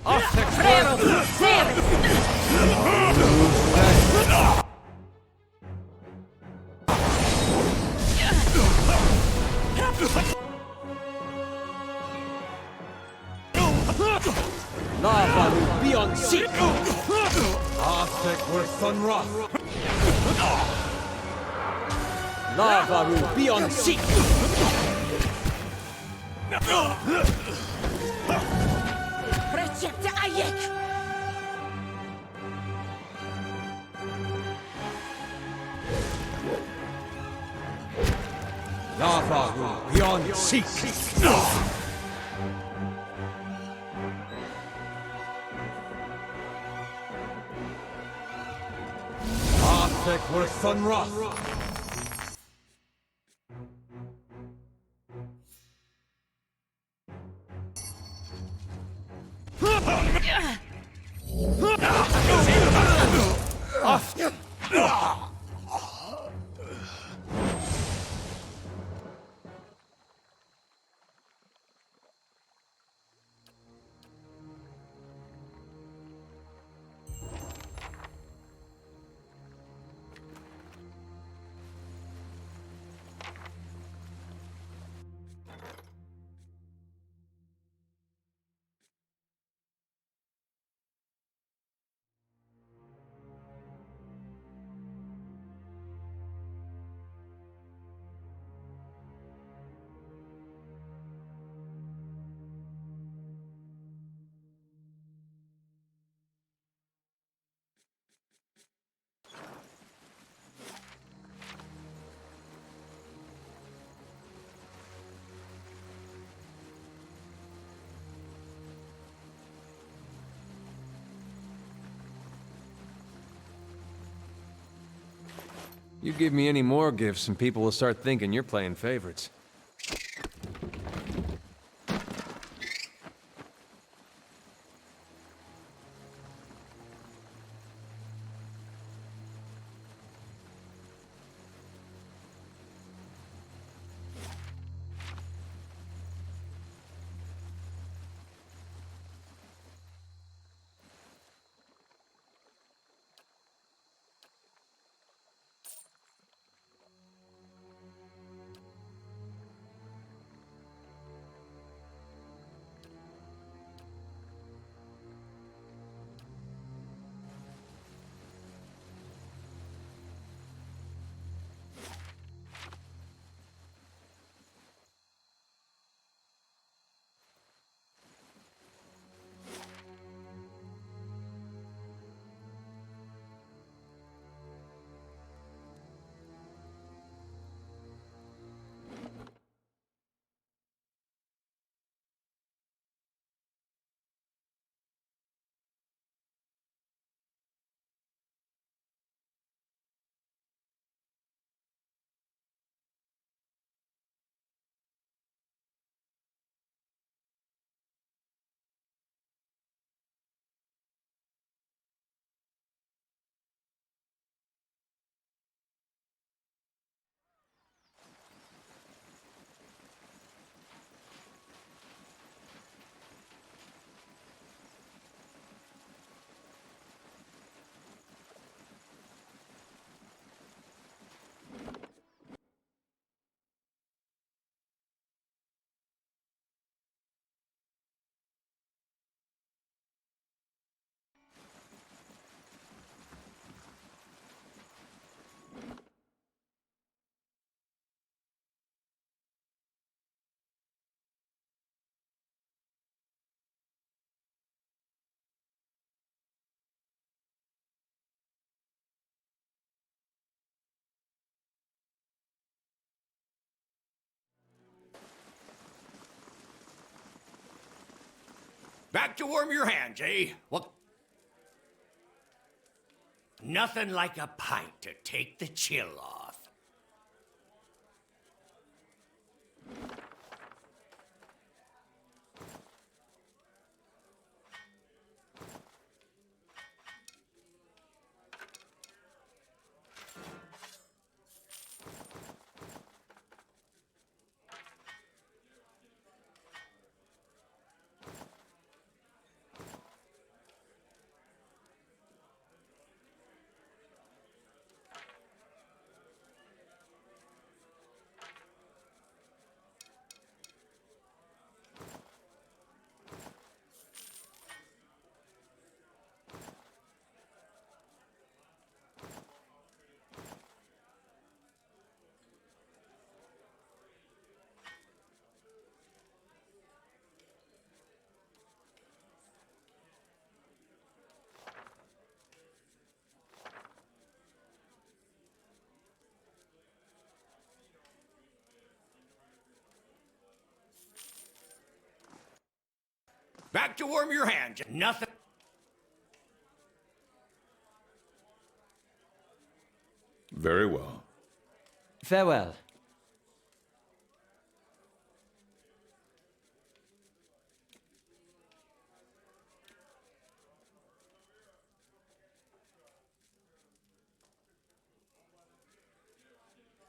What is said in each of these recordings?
Frero! Zeres! Lava will be on seek! Arthek will Thunra! Lava will be on seek! Recepte Ayek! Lava will be on seek! Arthek will Thunra! You give me any more gifts and people will start thinking you're playing favorites. Back to warm your hands, eh? What? Nothing like a pint to take the chill off. Back to warm your hands. Nothing. Very well. Farewell.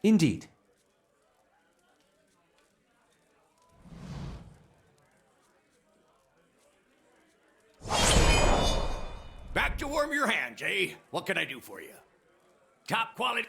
Indeed. Back to warm your hands, eh? What can I do for you? Top quality.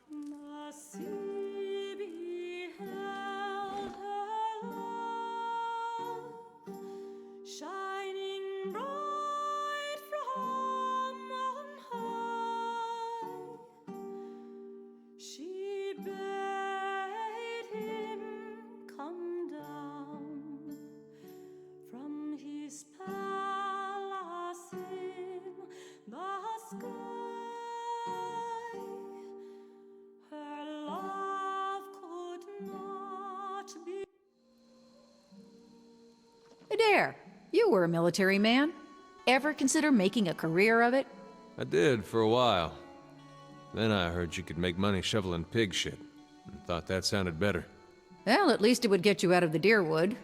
The sea beheld her love, shining bright from on high. She bade him come down from his palace in the sky. Her love could not be. Adair, you were a military man. Ever consider making a career of it? I did for a while. Then I heard you could make money shoveling pig shit, and thought that sounded better. Well, at least it would get you out of the Deerwood.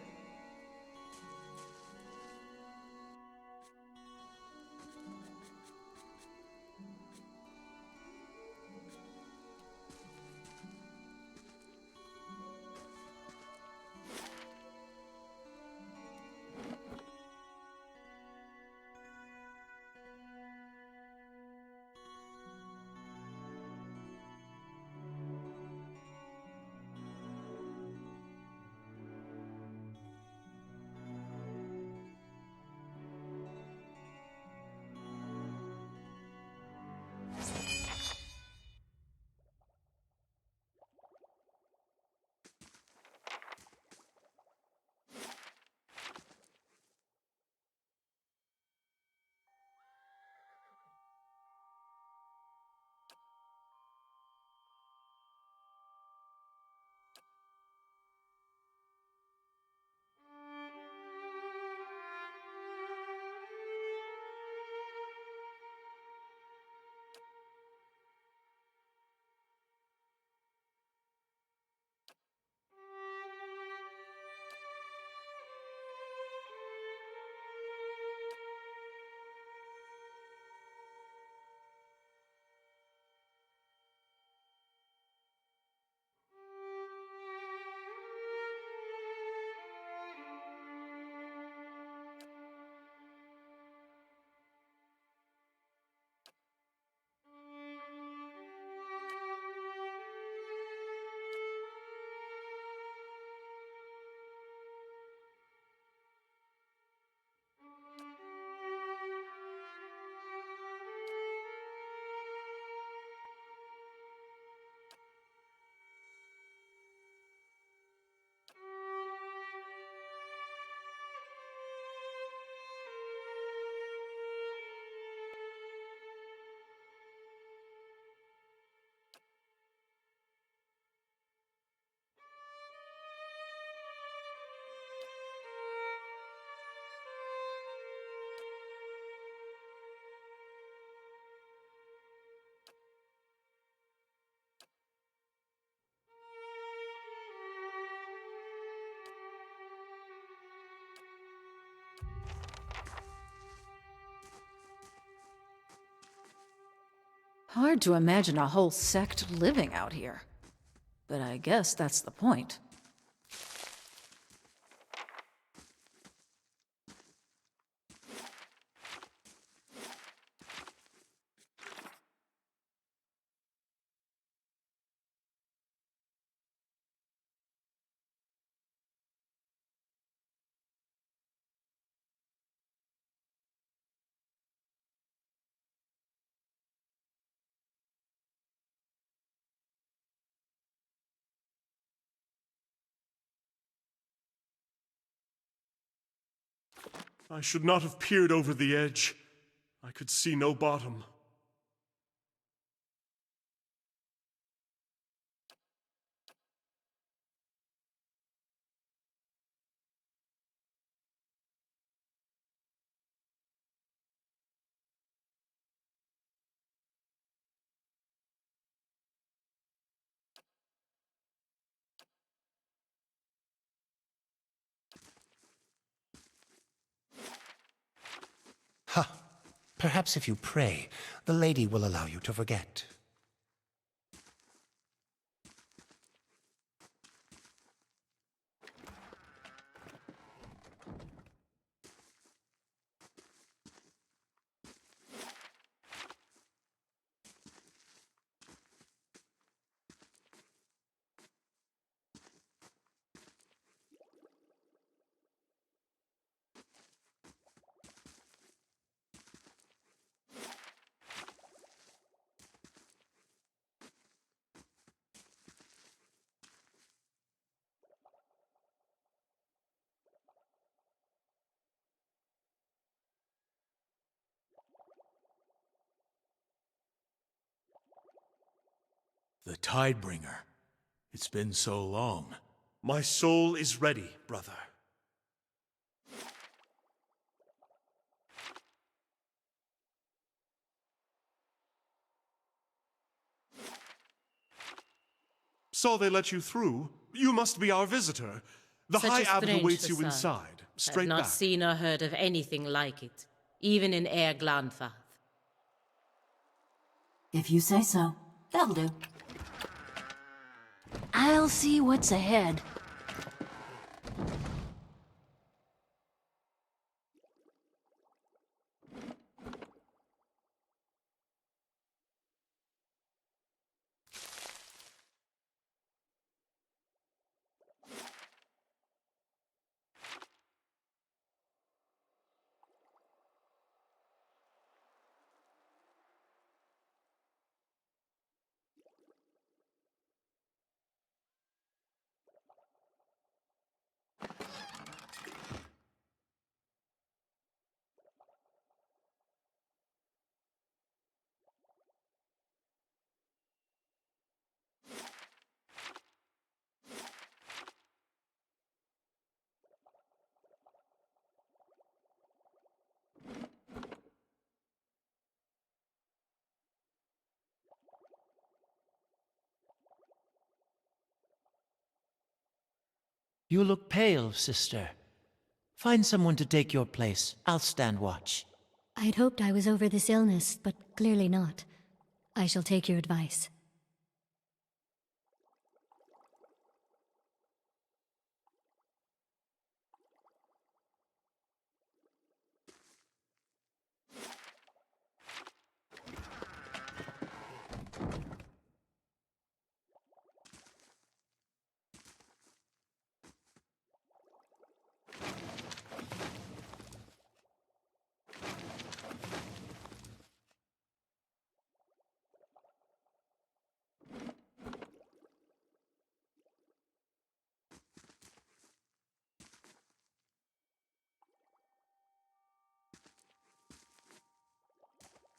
Hard to imagine a whole sect living out here. But I guess that's the point. I should not have peered over the edge. I could see no bottom. Ha! Perhaps if you pray, the lady will allow you to forget. The Tidebringer. It's been so long. My soul is ready, brother. Saw they let you through? You must be our visitor. The Such High a Abbot strange awaits you facade. inside. Straight I've not back. seen or heard of anything like it, even in Air Glanfath. If you say so, that'll do. I'll see what's ahead. You look pale, sister. Find someone to take your place. I'll stand watch. I'd hoped I was over this illness, but clearly not. I shall take your advice.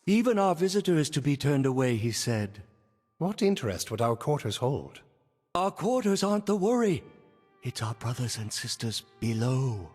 Even our visitor is to be turned away, he said. What interest would our quarters hold? Our quarters aren't the worry. It's our brothers and sisters below.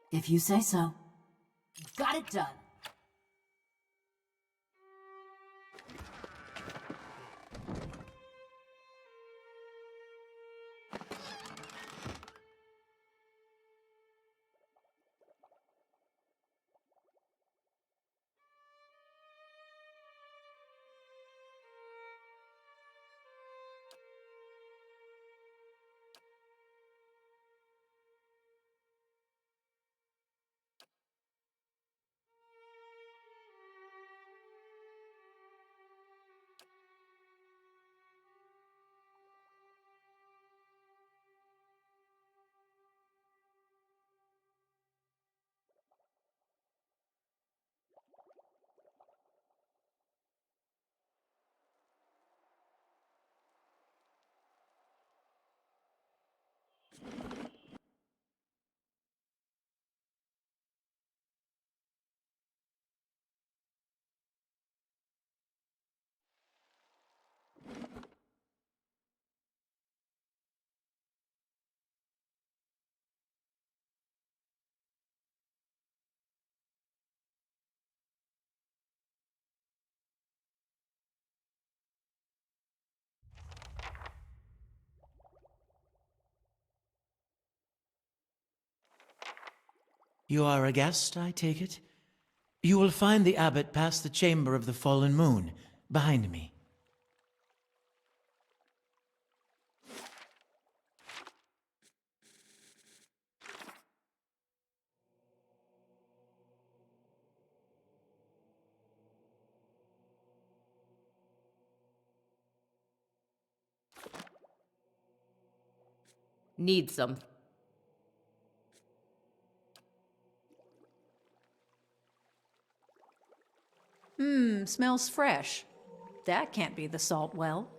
If you say so. Got it done. You are a guest, I take it? You will find the abbot past the Chamber of the Fallen Moon, behind me. Need some. Smells fresh. That can't be the salt well.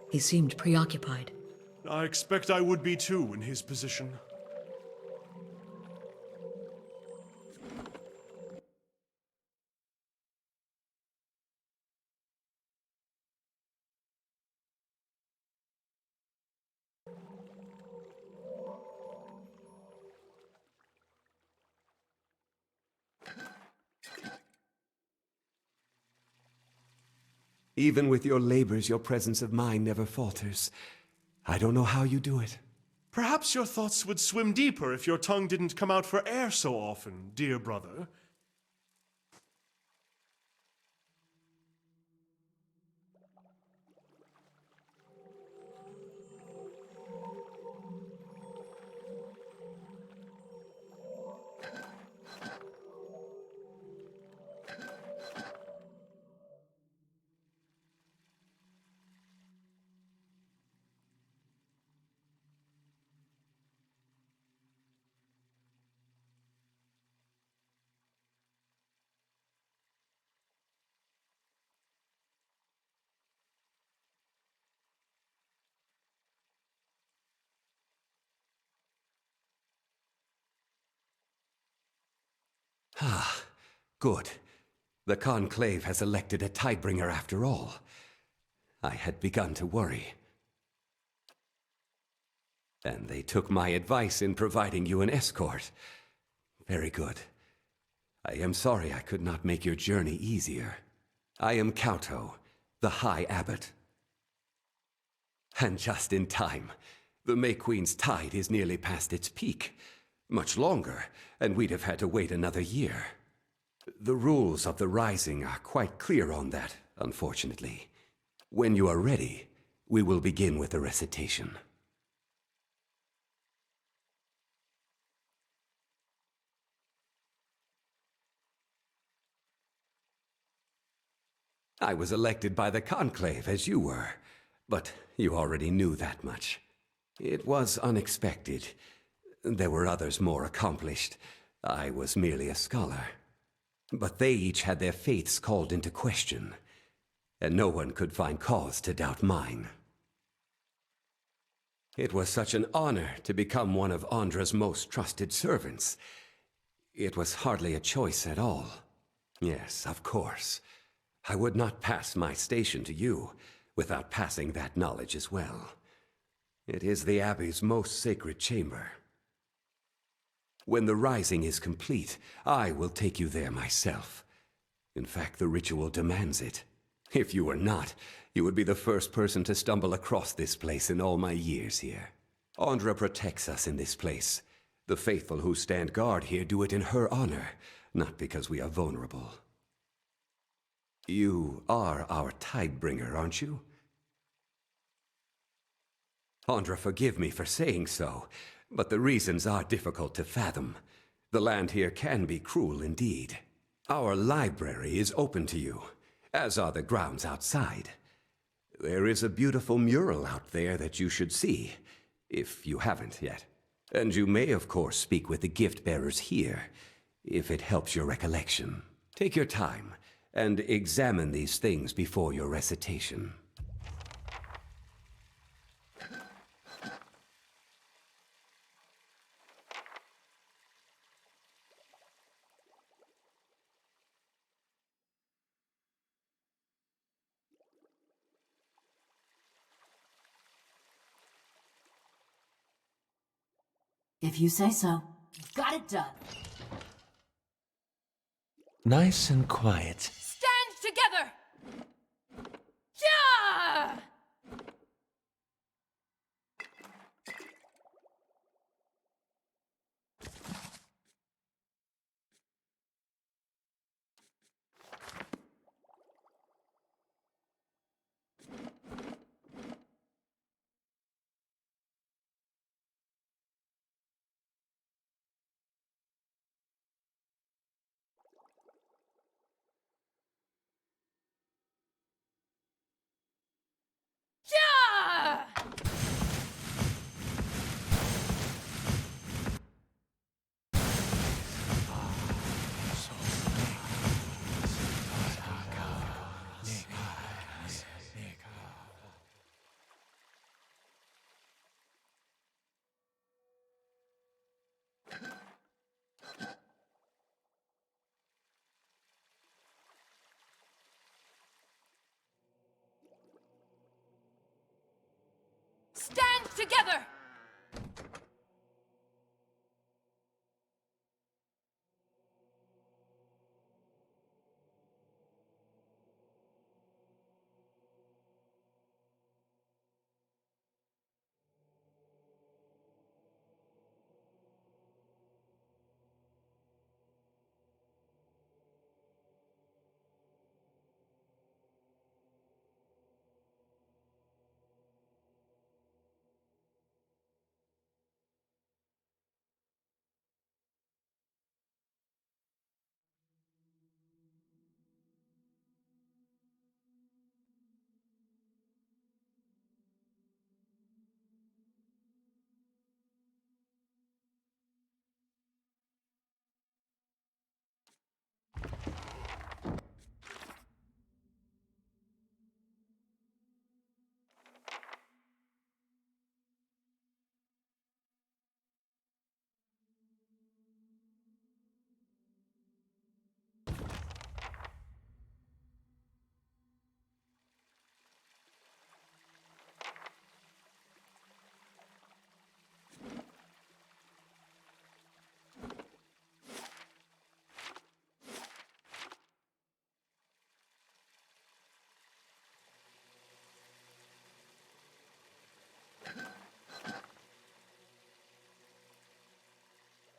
He seemed preoccupied. I expect I would be too in his position. Even with your labors, your presence of mind never falters. I don't know how you do it. Perhaps your thoughts would swim deeper if your tongue didn't come out for air so often, dear brother. Ah, good. The Conclave has elected a Tidebringer after all. I had begun to worry. And they took my advice in providing you an escort. Very good. I am sorry I could not make your journey easier. I am Kauto, the High Abbot. And just in time. The May Queen's tide is nearly past its peak. Much longer, and we'd have had to wait another year. The rules of the Rising are quite clear on that, unfortunately. When you are ready, we will begin with the recitation. I was elected by the Conclave, as you were, but you already knew that much. It was unexpected. There were others more accomplished. I was merely a scholar. But they each had their faiths called into question, and no one could find cause to doubt mine. It was such an honor to become one of Andra's most trusted servants. It was hardly a choice at all. Yes, of course. I would not pass my station to you without passing that knowledge as well. It is the Abbey's most sacred chamber. When the Rising is complete, I will take you there myself. In fact, the ritual demands it. If you were not, you would be the first person to stumble across this place in all my years here. Andra protects us in this place. The faithful who stand guard here do it in her honor, not because we are vulnerable. You are our Tidebringer, aren't you? Andra, forgive me for saying so, but the reasons are difficult to fathom. The land here can be cruel indeed. Our library is open to you, as are the grounds outside. There is a beautiful mural out there that you should see, if you haven't yet. And you may, of course, speak with the gift bearers here, if it helps your recollection. Take your time and examine these things before your recitation. If you say so. Got it done. Nice and quiet. Stand together! Yeah!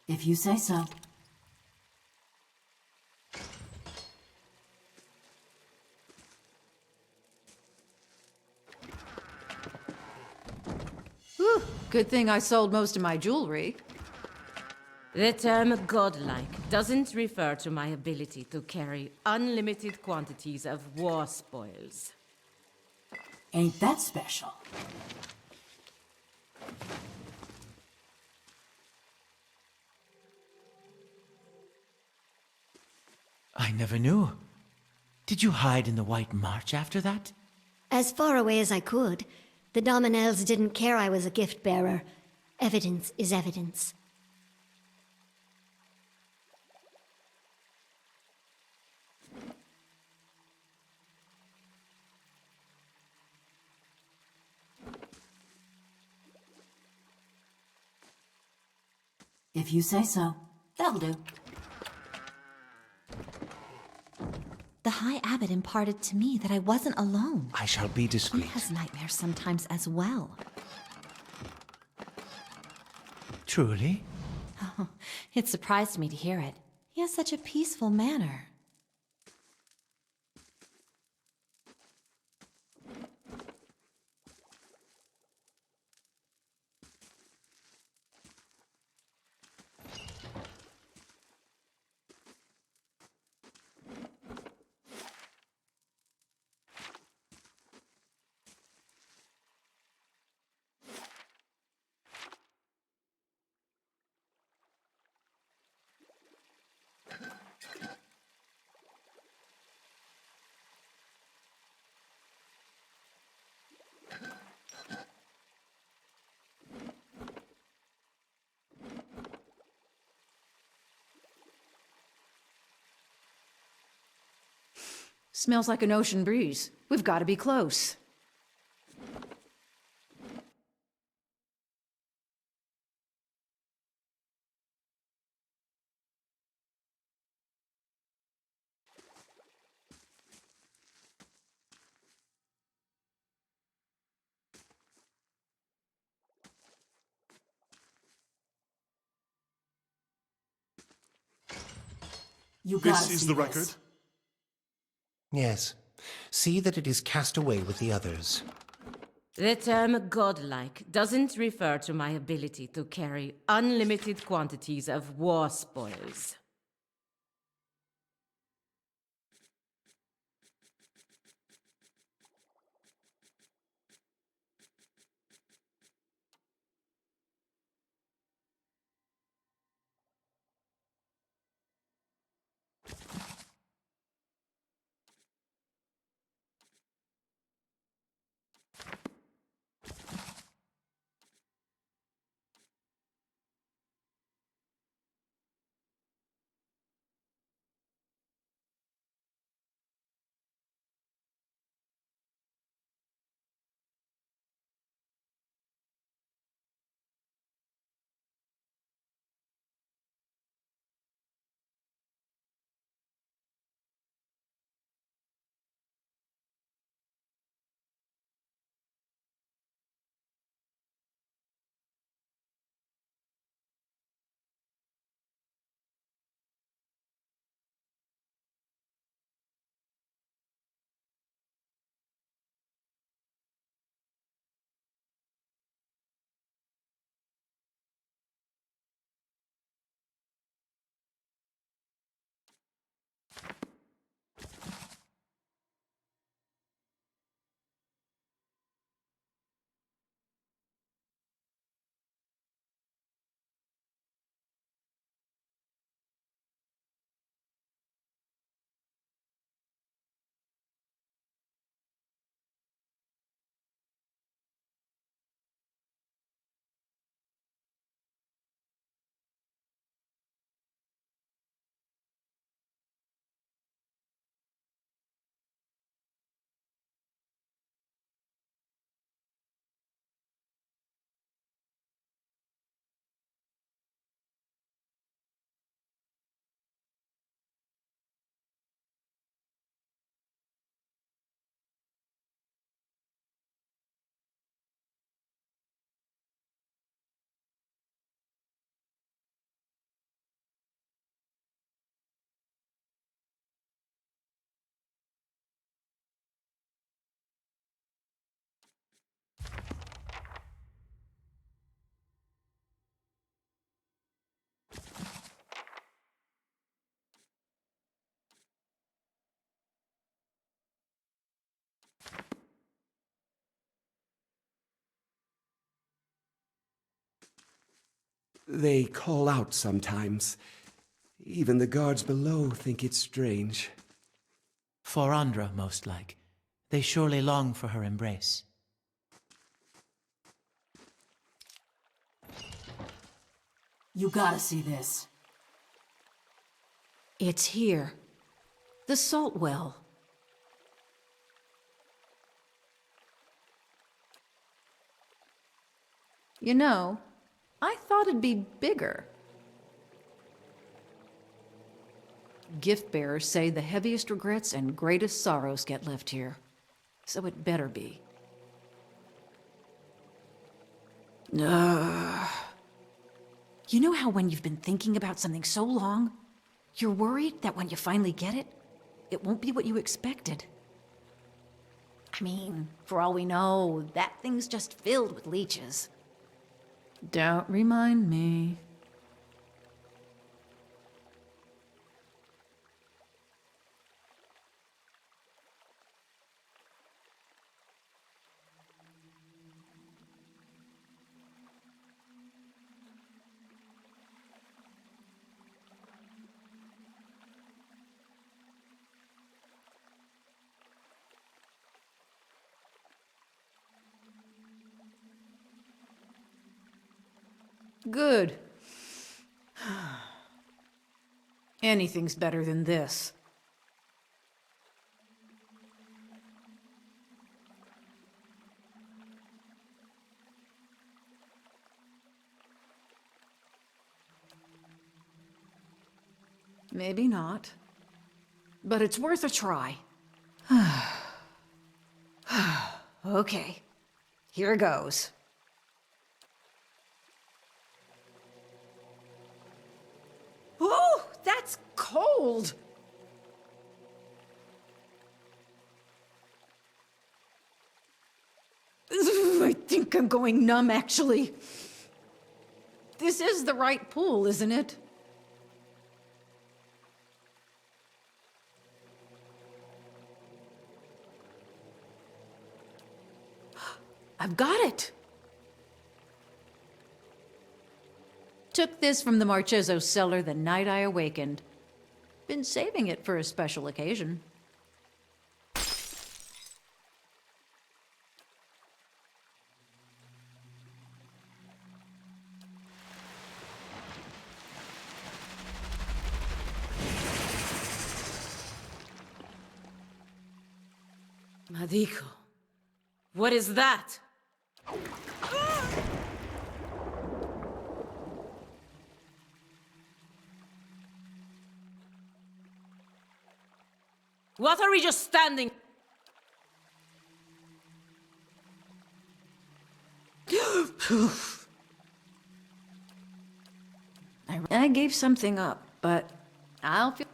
If you say so. Whew, good thing I sold most of my jewelry. The term godlike doesn't refer to my ability to carry unlimited quantities of war spoils. Ain't that special? I never knew. Did you hide in the White March after that? As far away as I could. The Dominels didn't care I was a gift bearer. Evidence is evidence. If you say so. That'll do. The High Abbot imparted to me that I wasn't alone. I shall be He discreet. has nightmares sometimes as well. Truly? Oh, it surprised me to hear it. He has such a peaceful manner. Smells like an ocean breeze. We've got to be close. You gotta This is see the this. record? Yes. See that it is cast away with the others. The term godlike doesn't refer to my ability to carry unlimited quantities of war spoils. They call out sometimes. Even the guards below think it's strange. For Andra, most like. They surely long for her embrace. You gotta see this. It's here. The salt well. You know, I thought it'd be bigger. Gift bearers say the heaviest regrets and greatest sorrows get left here. So it better be. Ugh. You know how when you've been thinking about something so long, you're worried that when you finally get it, it won't be what you expected? I mean, for all we know, that thing's just filled with leeches. Don't remind me. Good. Anything's better than this. Maybe not. But it's worth a try. Okay. Here goes. Oh, that's cold! I think I'm going numb, actually. This is the right pool, isn't it? I've got it! Took this from the Marchezo cellar the night I awakened. Been saving it for a special occasion. Madiko, what is that? What are we just standing? I gave something up, but I'll feel...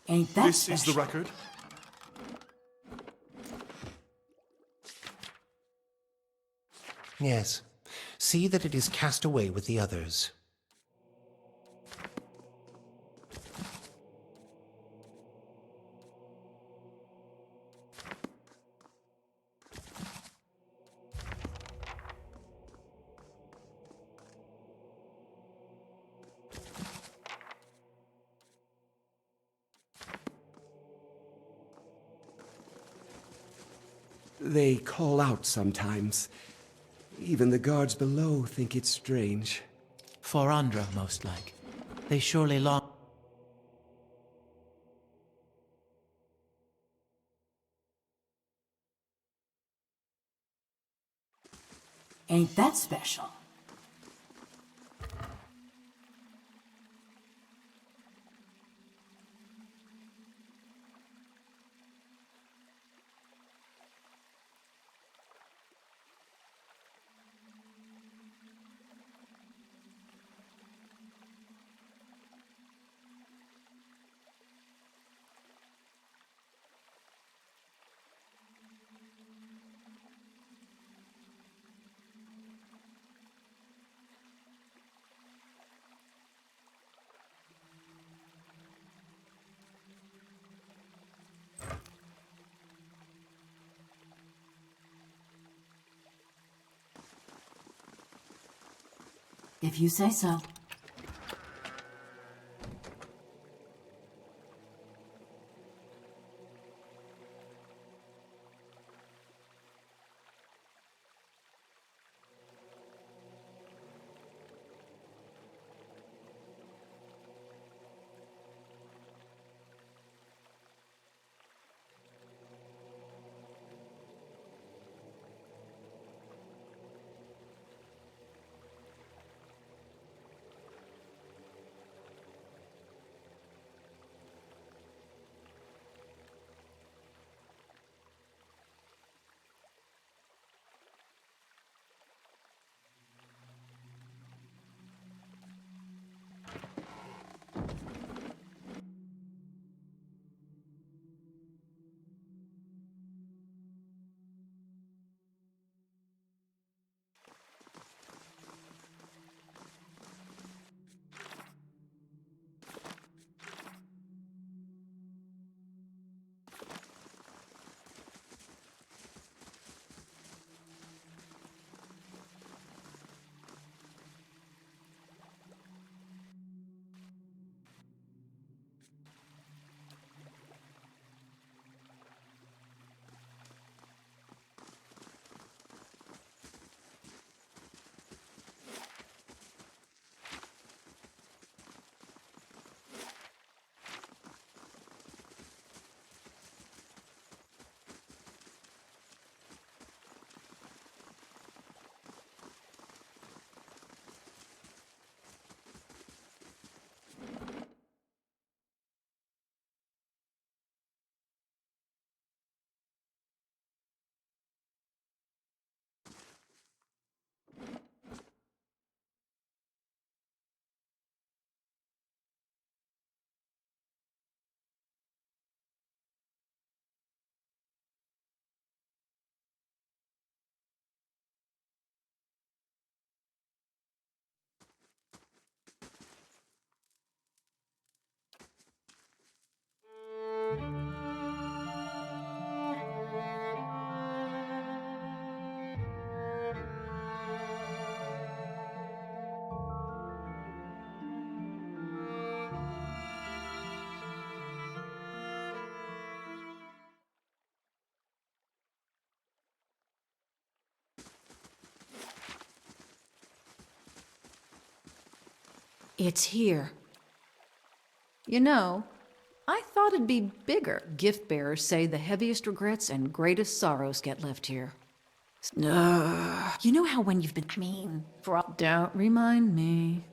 Ain't that This special? is the record. Yes. See that it is cast away with the others. They call out sometimes. Even the guards below think it's strange. For Andra, most like. They surely long. Ain't that special? If you say so. It's here. You know, I thought it'd be bigger. Gift bearers say the heaviest regrets and greatest sorrows get left here. You know how when you've been, for all... Don't remind me.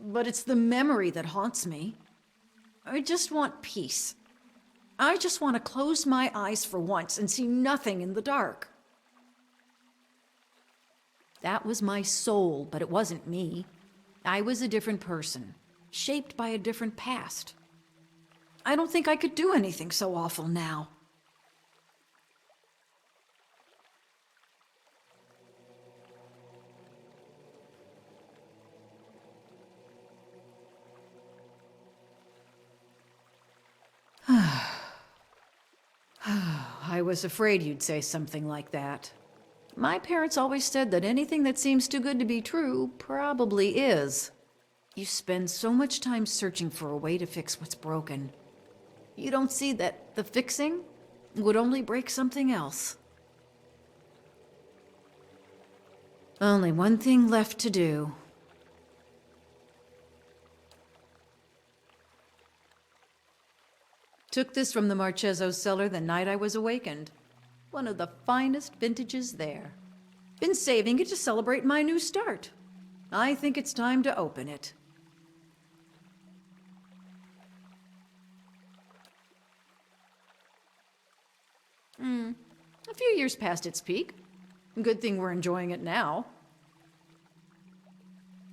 but it's the memory that haunts me. I just want peace. I just want to close my eyes for once and see nothing in the dark. That was my soul, but it wasn't me. I was a different person, shaped by a different past. I don't think I could do anything so awful now. I was afraid you'd say something like that. My parents always said that anything that seems too good to be true probably is. You spend so much time searching for a way to fix what's broken. You don't see that the fixing would only break something else. Only one thing left to do. Took this from the Marchezo cellar the night I was awakened. One of the finest vintages there. Been saving it to celebrate my new start. I think it's time to open it. A few years past its peak. Good thing we're enjoying it now.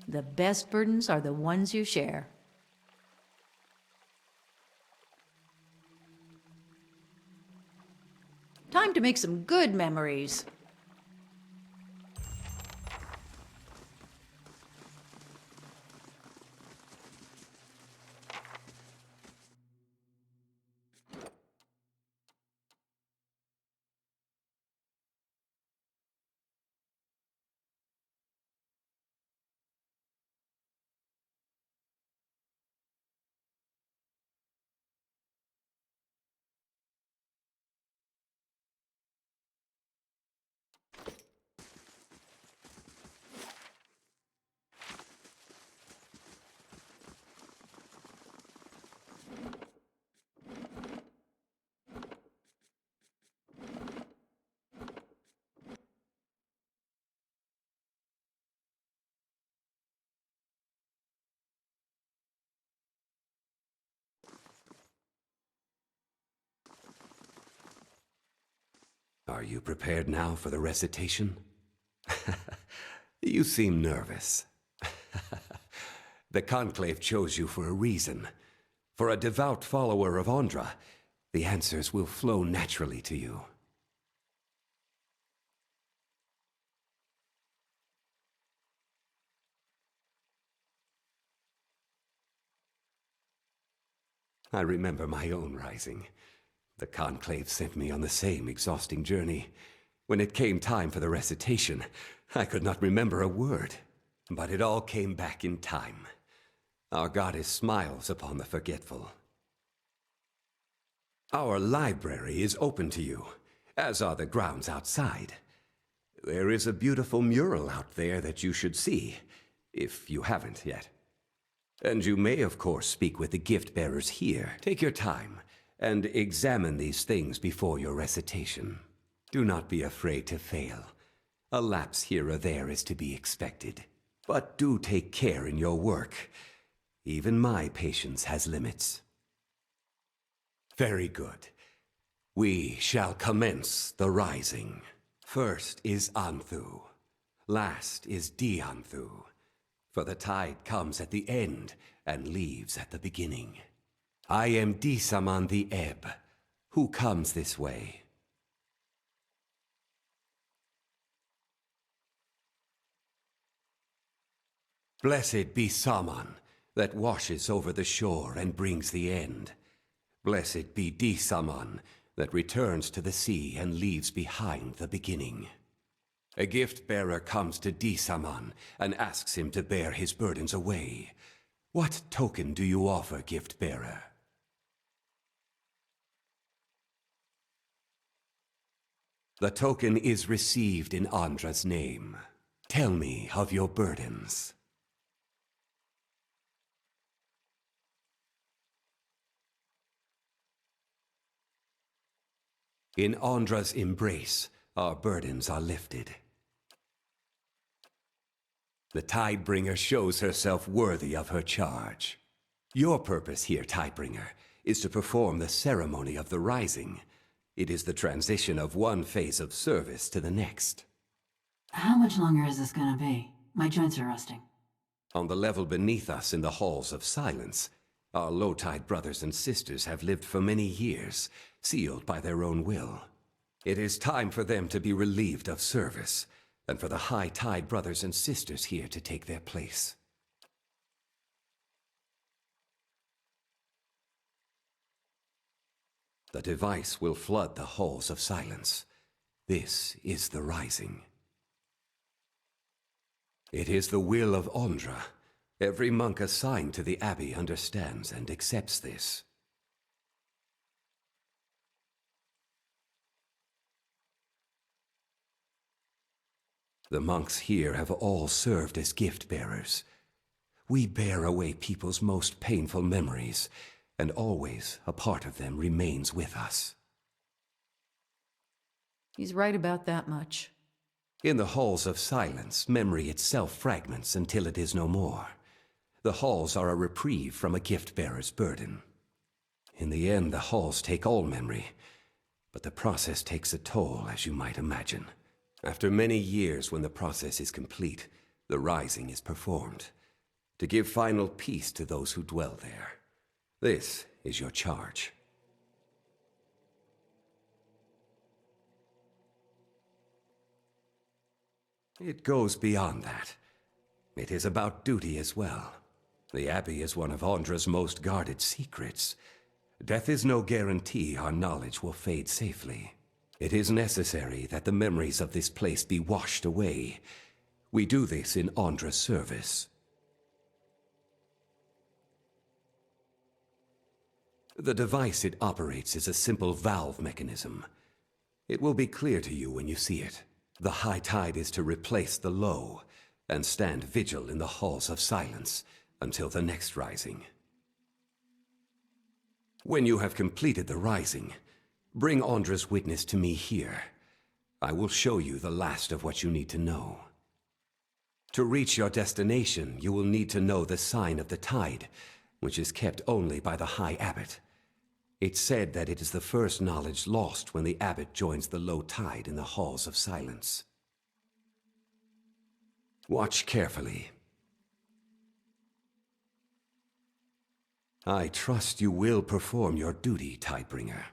The best burdens are the ones you share. Time to make some good memories. Are you prepared now for the recitation? You seem nervous. The Conclave chose you for a reason. For a devout follower of Andra, the answers will flow naturally to you. I remember my own rising. The Conclave sent me on the same exhausting journey. When it came time for the recitation, I could not remember a word. But it all came back in time. Our goddess smiles upon the forgetful. Our library is open to you, as are the grounds outside. There is a beautiful mural out there that you should see, if you haven't yet. And you may, of course, speak with the gift-bearers here. Take your time and examine these things before your recitation. Do not be afraid to fail. A lapse here or there is to be expected. But do take care in your work. Even my patience has limits. Very good. We shall commence the rising. First is Anthu. Last is Dianthu. For the tide comes at the end and leaves at the beginning. I am Disaman the Ebb, who comes this way. Blessed be Saman, that washes over the shore and brings the end. Blessed be Disaman, that returns to the sea and leaves behind the beginning. A gift-bearer comes to Disaman and asks him to bear his burdens away. What token do you offer, gift-bearer? The token is received in Andra's name. Tell me of your burdens. In Andra's embrace, our burdens are lifted. The Tidebringer shows herself worthy of her charge. Your purpose here, Tidebringer, is to perform the ceremony of the Rising. It is the transition of one phase of service to the next. How much longer is this gonna be? My joints are rusting. On the level beneath us in the Halls of Silence, our low-tide brothers and sisters have lived for many years, sealed by their own will. It is time for them to be relieved of service, and for the high-tide brothers and sisters here to take their place. The device will flood the Halls of Silence. This is the Rising. It is the will of Ondra. Every monk assigned to the Abbey understands and accepts this. The monks here have all served as gift-bearers. We bear away people's most painful memories, and always a part of them remains with us. He's right about that much. In the Halls of Silence, memory itself fragments until it is no more. The halls are a reprieve from a gift-bearer's burden. In the end, the halls take all memory, but the process takes a toll, as you might imagine. After many years, when the process is complete, the Rising is performed, to give final peace to those who dwell there. This is your charge. It goes beyond that. It is about duty as well. The Abbey is one of Ondra's most guarded secrets. Death is no guarantee our knowledge will fade safely. It is necessary that the memories of this place be washed away. We do this in Ondra's service. The device it operates is a simple valve mechanism. It will be clear to you when you see it. The high tide is to replace the low, and stand vigil in the Halls of Silence until the next Rising. When you have completed the Rising, bring Ondra's witness to me here. I will show you the last of what you need to know. To reach your destination, you will need to know the sign of the tide, which is kept only by the High Abbot. It's said that it is the first knowledge lost when the Abbot joins the low tide in the Halls of Silence. Watch carefully. I trust you will perform your duty, Tidebringer.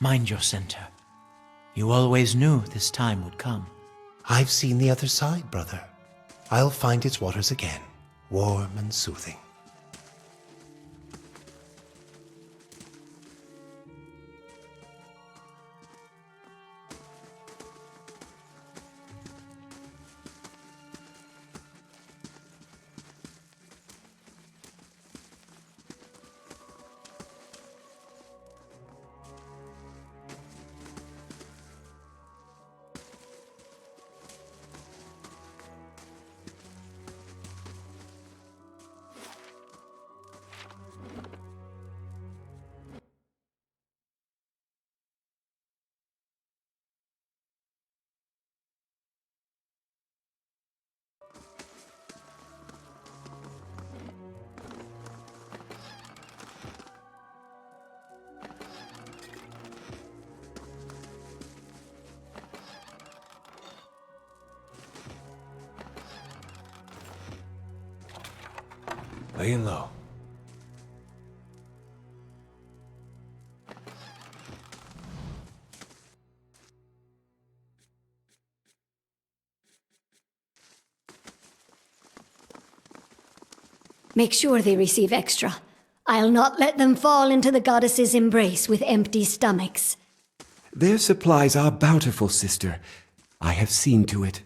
Mind your center. You always knew this time would come. I've seen the other side, brother. I'll find its waters again, warm and soothing. Laying low. Make sure they receive extra. I'll not let them fall into the goddess's embrace with empty stomachs. Their supplies are bountiful, sister. I have seen to it.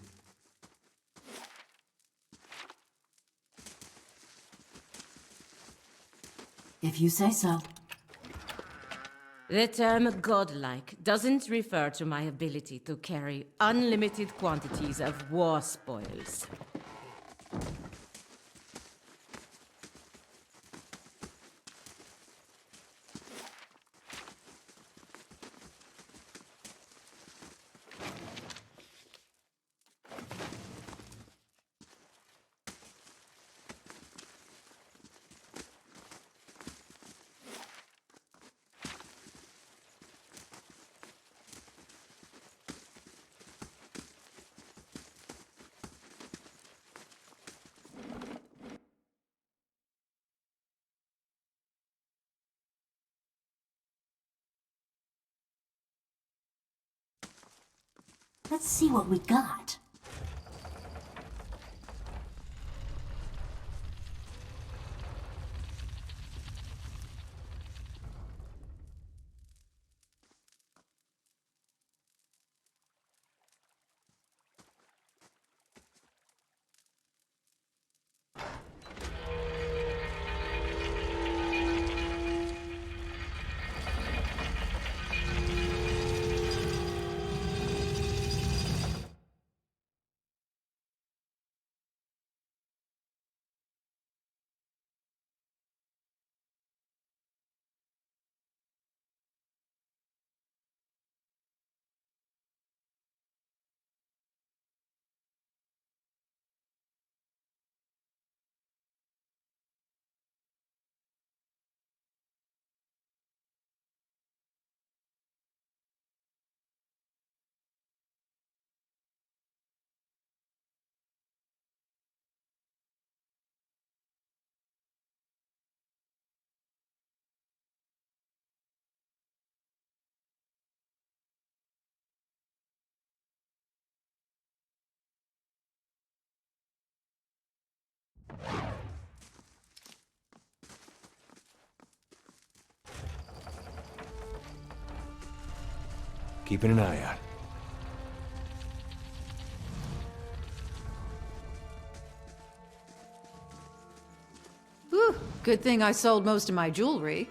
If you say so. The term godlike doesn't refer to my ability to carry unlimited quantities of war spoils. Let's see what we got. Keeping an eye out. Whew, good thing I sold most of my jewelry.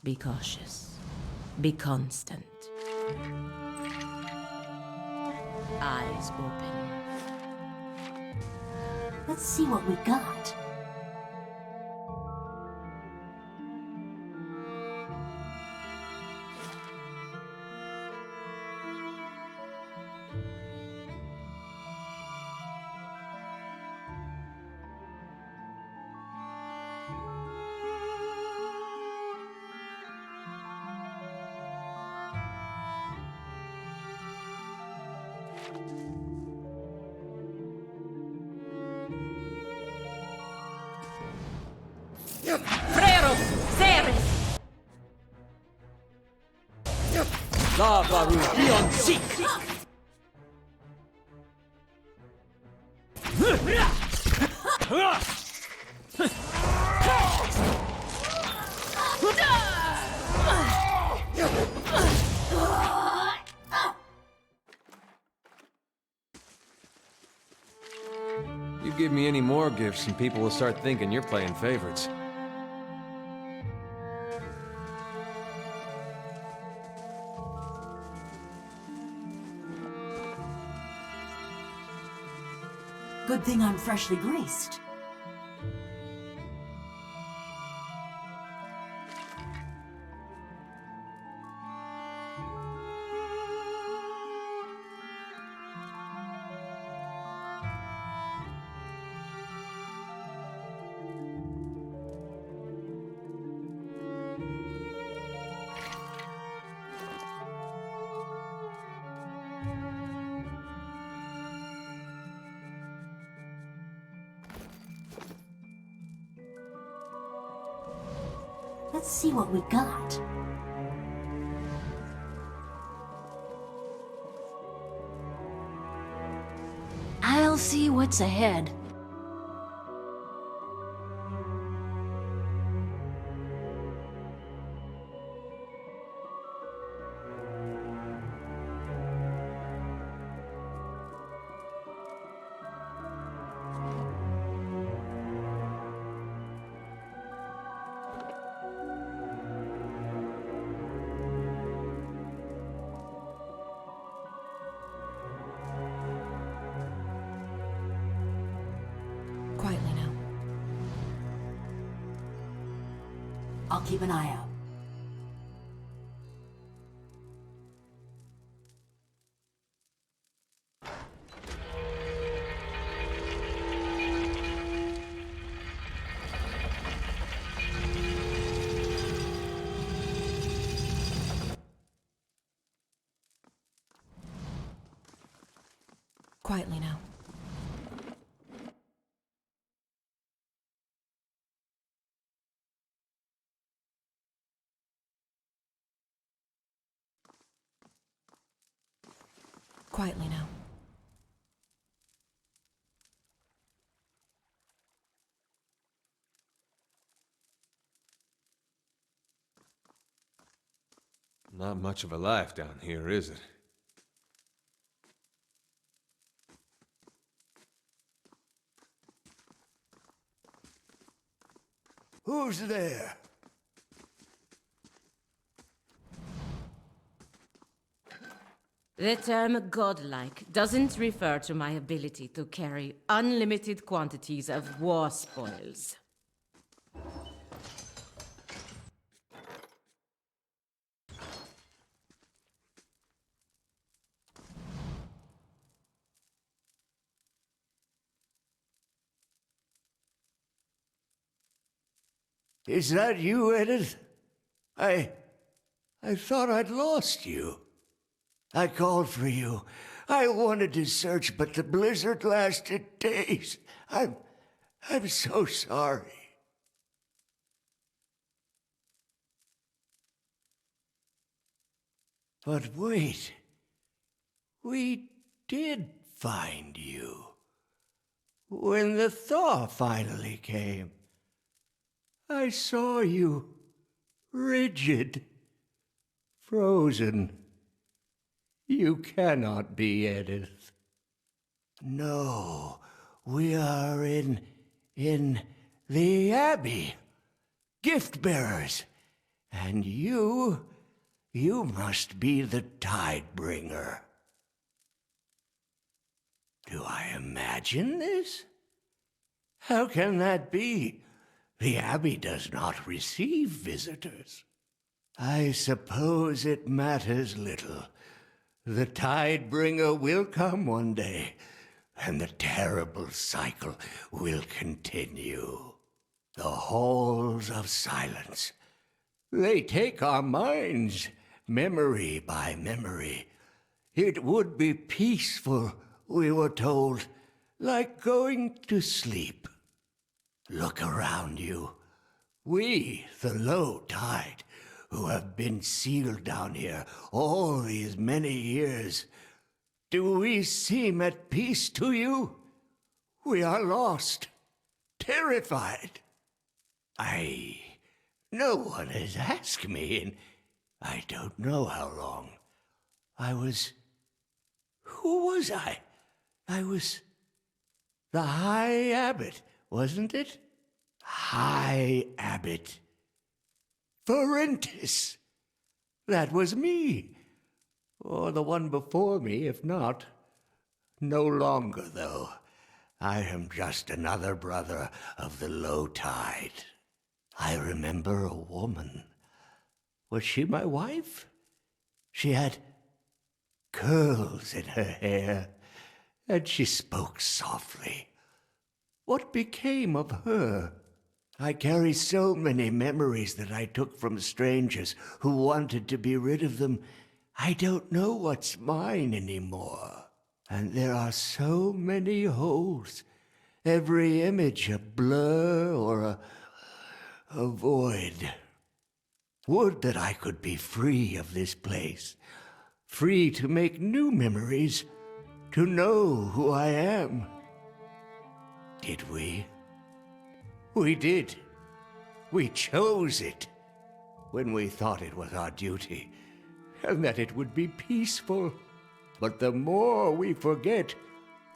Be cautious. Be constant. Eyes open. Let's see what we got. Frero! Ceres! Lavaru, beyond seek! You give me any more gifts and people will start thinking you're playing favorites. Good thing I'm freshly greased. Let's see what we got. I'll see what's ahead. Quietly now. I'll keep an eye out. Quietly now. Quietly now. Not much of a life down here, is it? Who's there? The term godlike doesn't refer to my ability to carry unlimited quantities of war spoils. Is that you, Edith? I thought I'd lost you. I called for you. I wanted to search, but the blizzard lasted days. I'm so sorry. But wait. We did find you. When the thaw finally came, I saw you, rigid, frozen. You cannot be Edith. No, we are in the Abbey. Gift bearers. And you must be the Tidebringer. Do I imagine this? How can that be? The Abbey does not receive visitors. I suppose it matters little. The Tidebringer will come one day, and the terrible cycle will continue. The halls of silence. They take our minds, memory by memory. It would be peaceful, we were told, like going to sleep. Look around you. We, the low tide, who have been sealed down here all these many years, do we seem at peace to you? We are lost, terrified. No one has asked me in I don't know how long. Who was I? I was the High Abbot, wasn't it? High Abbot. Ferentis. That was me. Or the one before me, if not. No longer, though. I am just another brother of the low tide. I remember a woman. Was she my wife? She had curls in her hair, and she spoke softly. What became of her? I carry so many memories that I took from strangers who wanted to be rid of them. I don't know what's mine anymore. And there are so many holes. Every image a blur or a void. Would that I could be free of this place. Free to make new memories. To know who I am. Did we? We did. We chose it when we thought it was our duty and that it would be peaceful. But the more we forget,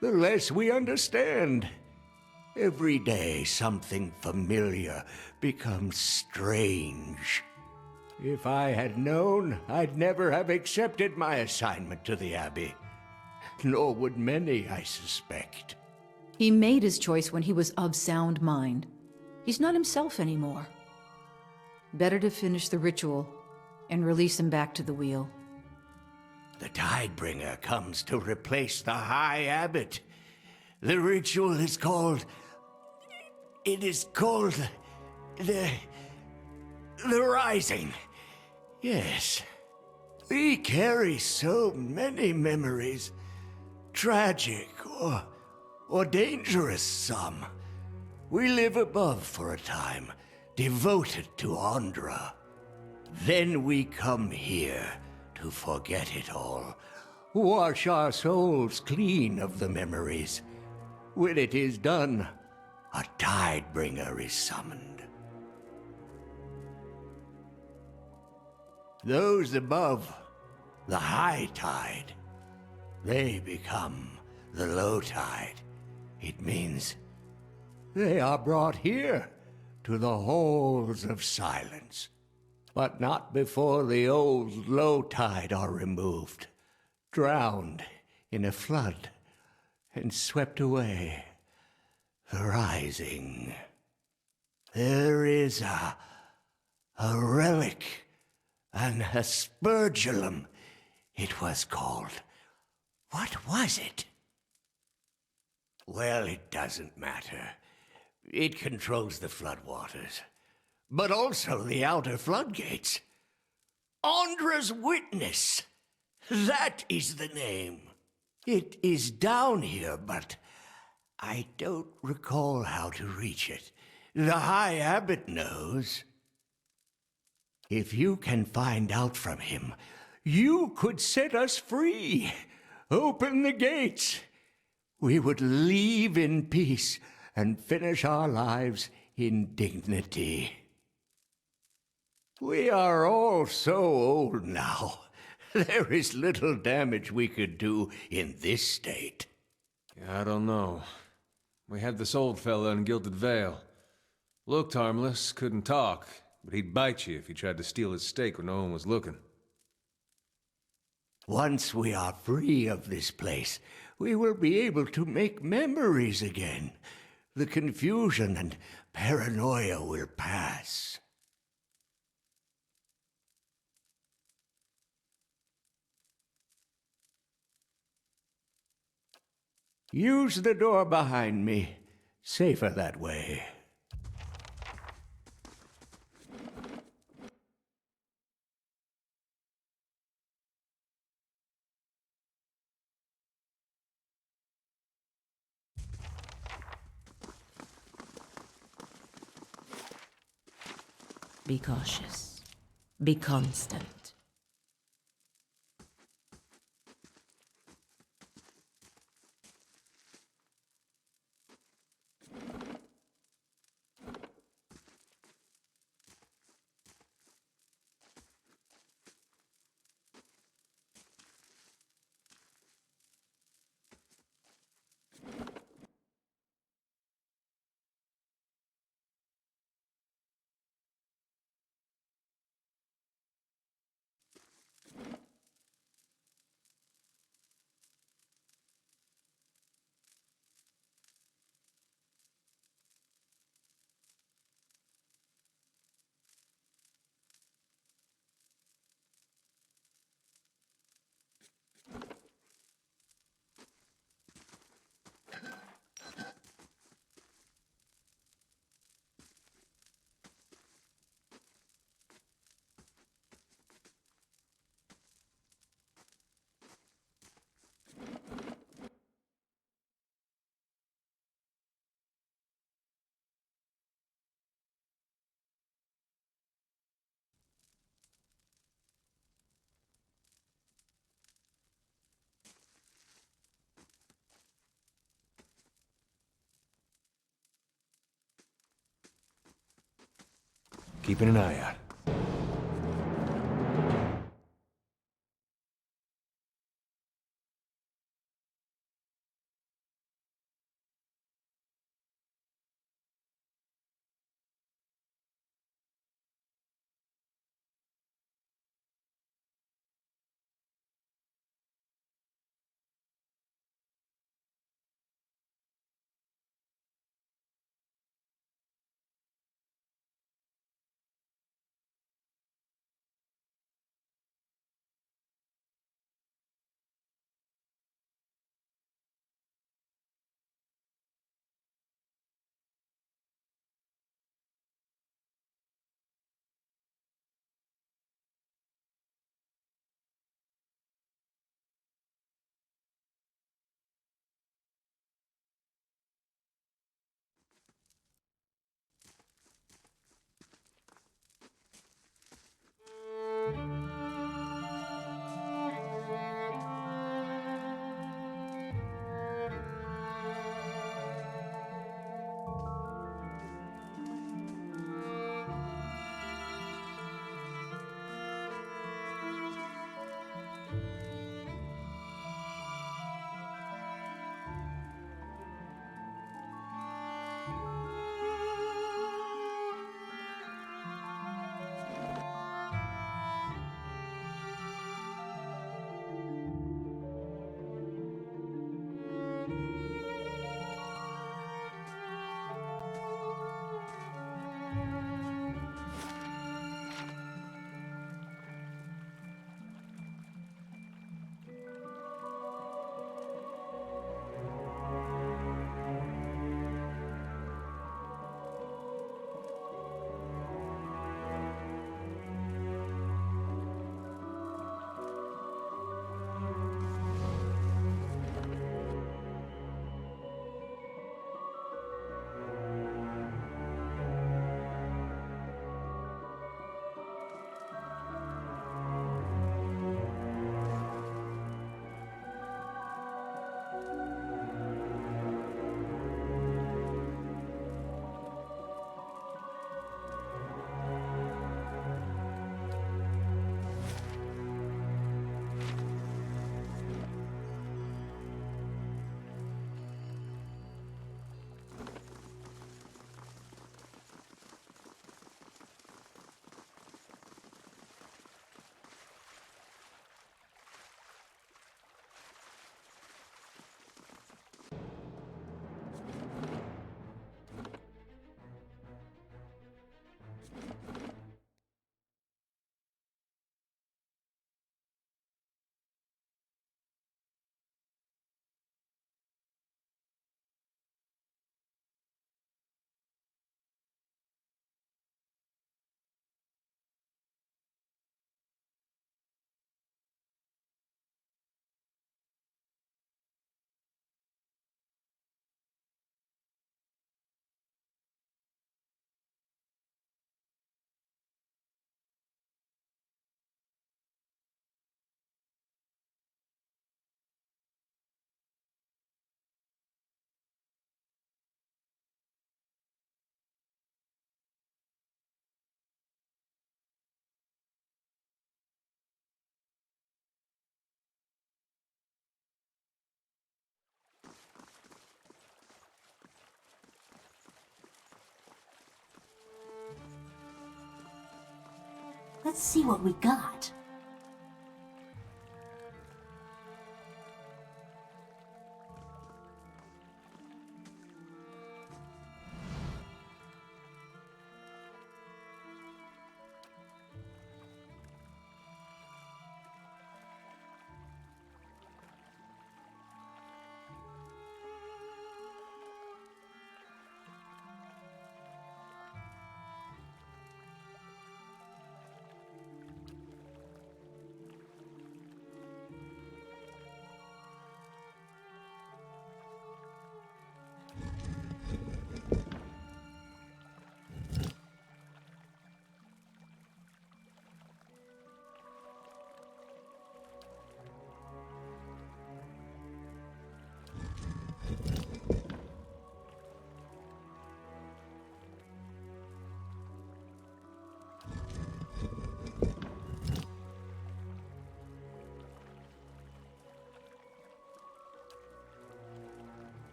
the less we understand. Every day something familiar becomes strange. If I had known, I'd never have accepted my assignment to the Abbey. Nor would many, I suspect. He made his choice when he was of sound mind. He's not himself anymore. Better to finish the ritual and release him back to the wheel. The Tidebringer comes to replace the High Abbot. The ritual is called... It is called... The Rising. Yes. We carry so many memories. Tragic or dangerous, some. We live above for a time, devoted to Andra. Then we come here to forget it all, wash our souls clean of the memories. When it is done, a Tidebringer is summoned. Those above, the high tide, they become the low tide. It means they are brought here to the halls of silence, but not before the old low tide are removed, drowned in a flood, and swept away. The rising. There is a relic, an aspergillum, it was called. What was it? Well, it doesn't matter. It controls the floodwaters, but also the outer floodgates. Andra's Witness. That is the name. It is down here, but I don't recall how to reach it. The High Abbot knows. If you can find out from him, you could set us free. Open the gates. We would leave in peace and finish our lives in dignity. We are all so old now. There is little damage we could do in this state. I don't know. We had this old fella in Gilded Vale. Looked harmless, couldn't talk. but he'd bite you if you tried to steal his steak when no one was looking. Once we are free of this place, we will be able to make memories again. The confusion and paranoia will pass. Use the door behind me. Safer that way. Be cautious. Be constant. Keeping an eye out. Let's see what we got.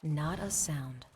Not a sound.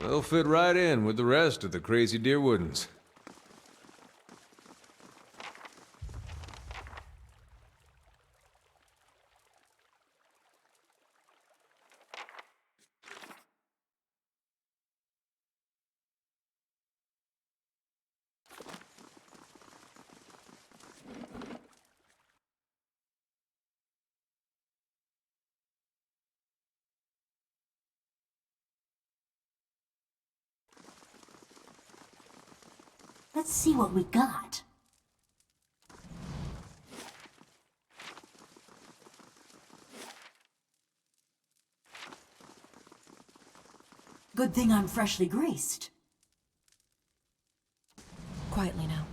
They'll fit right in with the rest of the Crazy Deer Woodens. Let's see what we got. Good thing I'm freshly greased. Quietly now.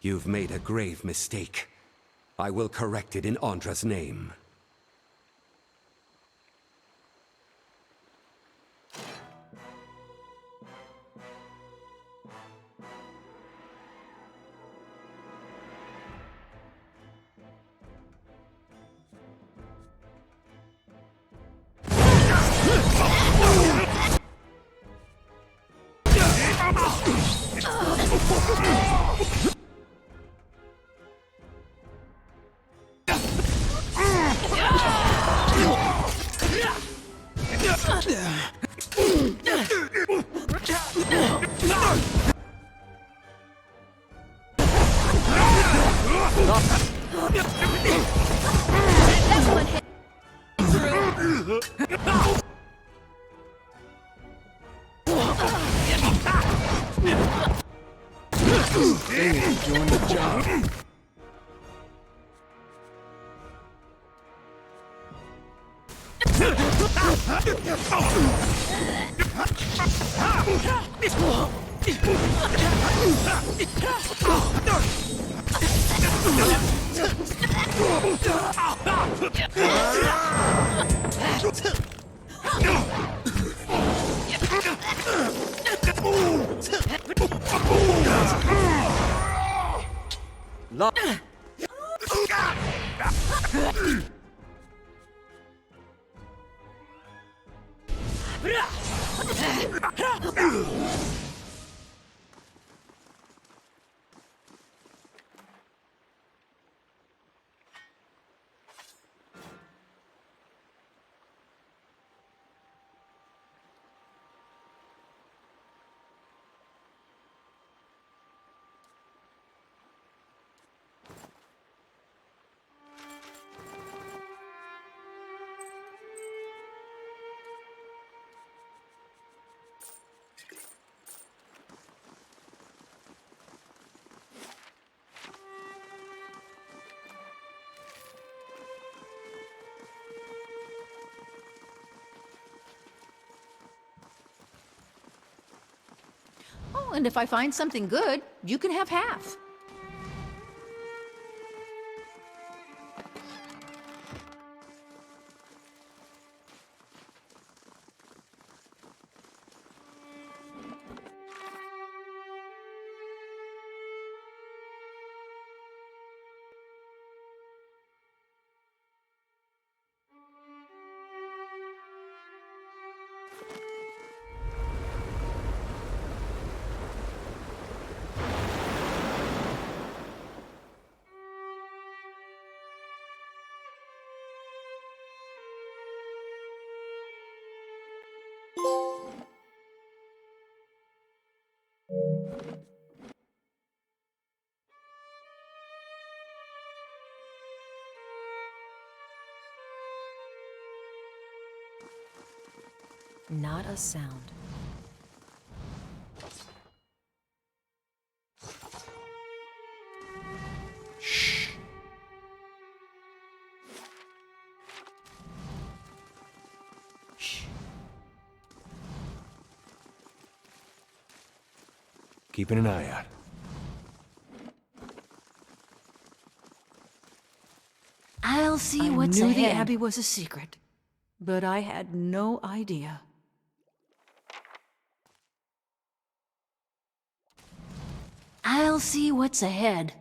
You've made a grave mistake. I will correct it in Andra's name. Doing the job. Oh, and if I find something good, you can have half. Not a sound. Shh. Shh. Keeping an eye out. I'll see I what's knew ahead. the Abbey was a secret, but I had no idea. I'll see what's ahead.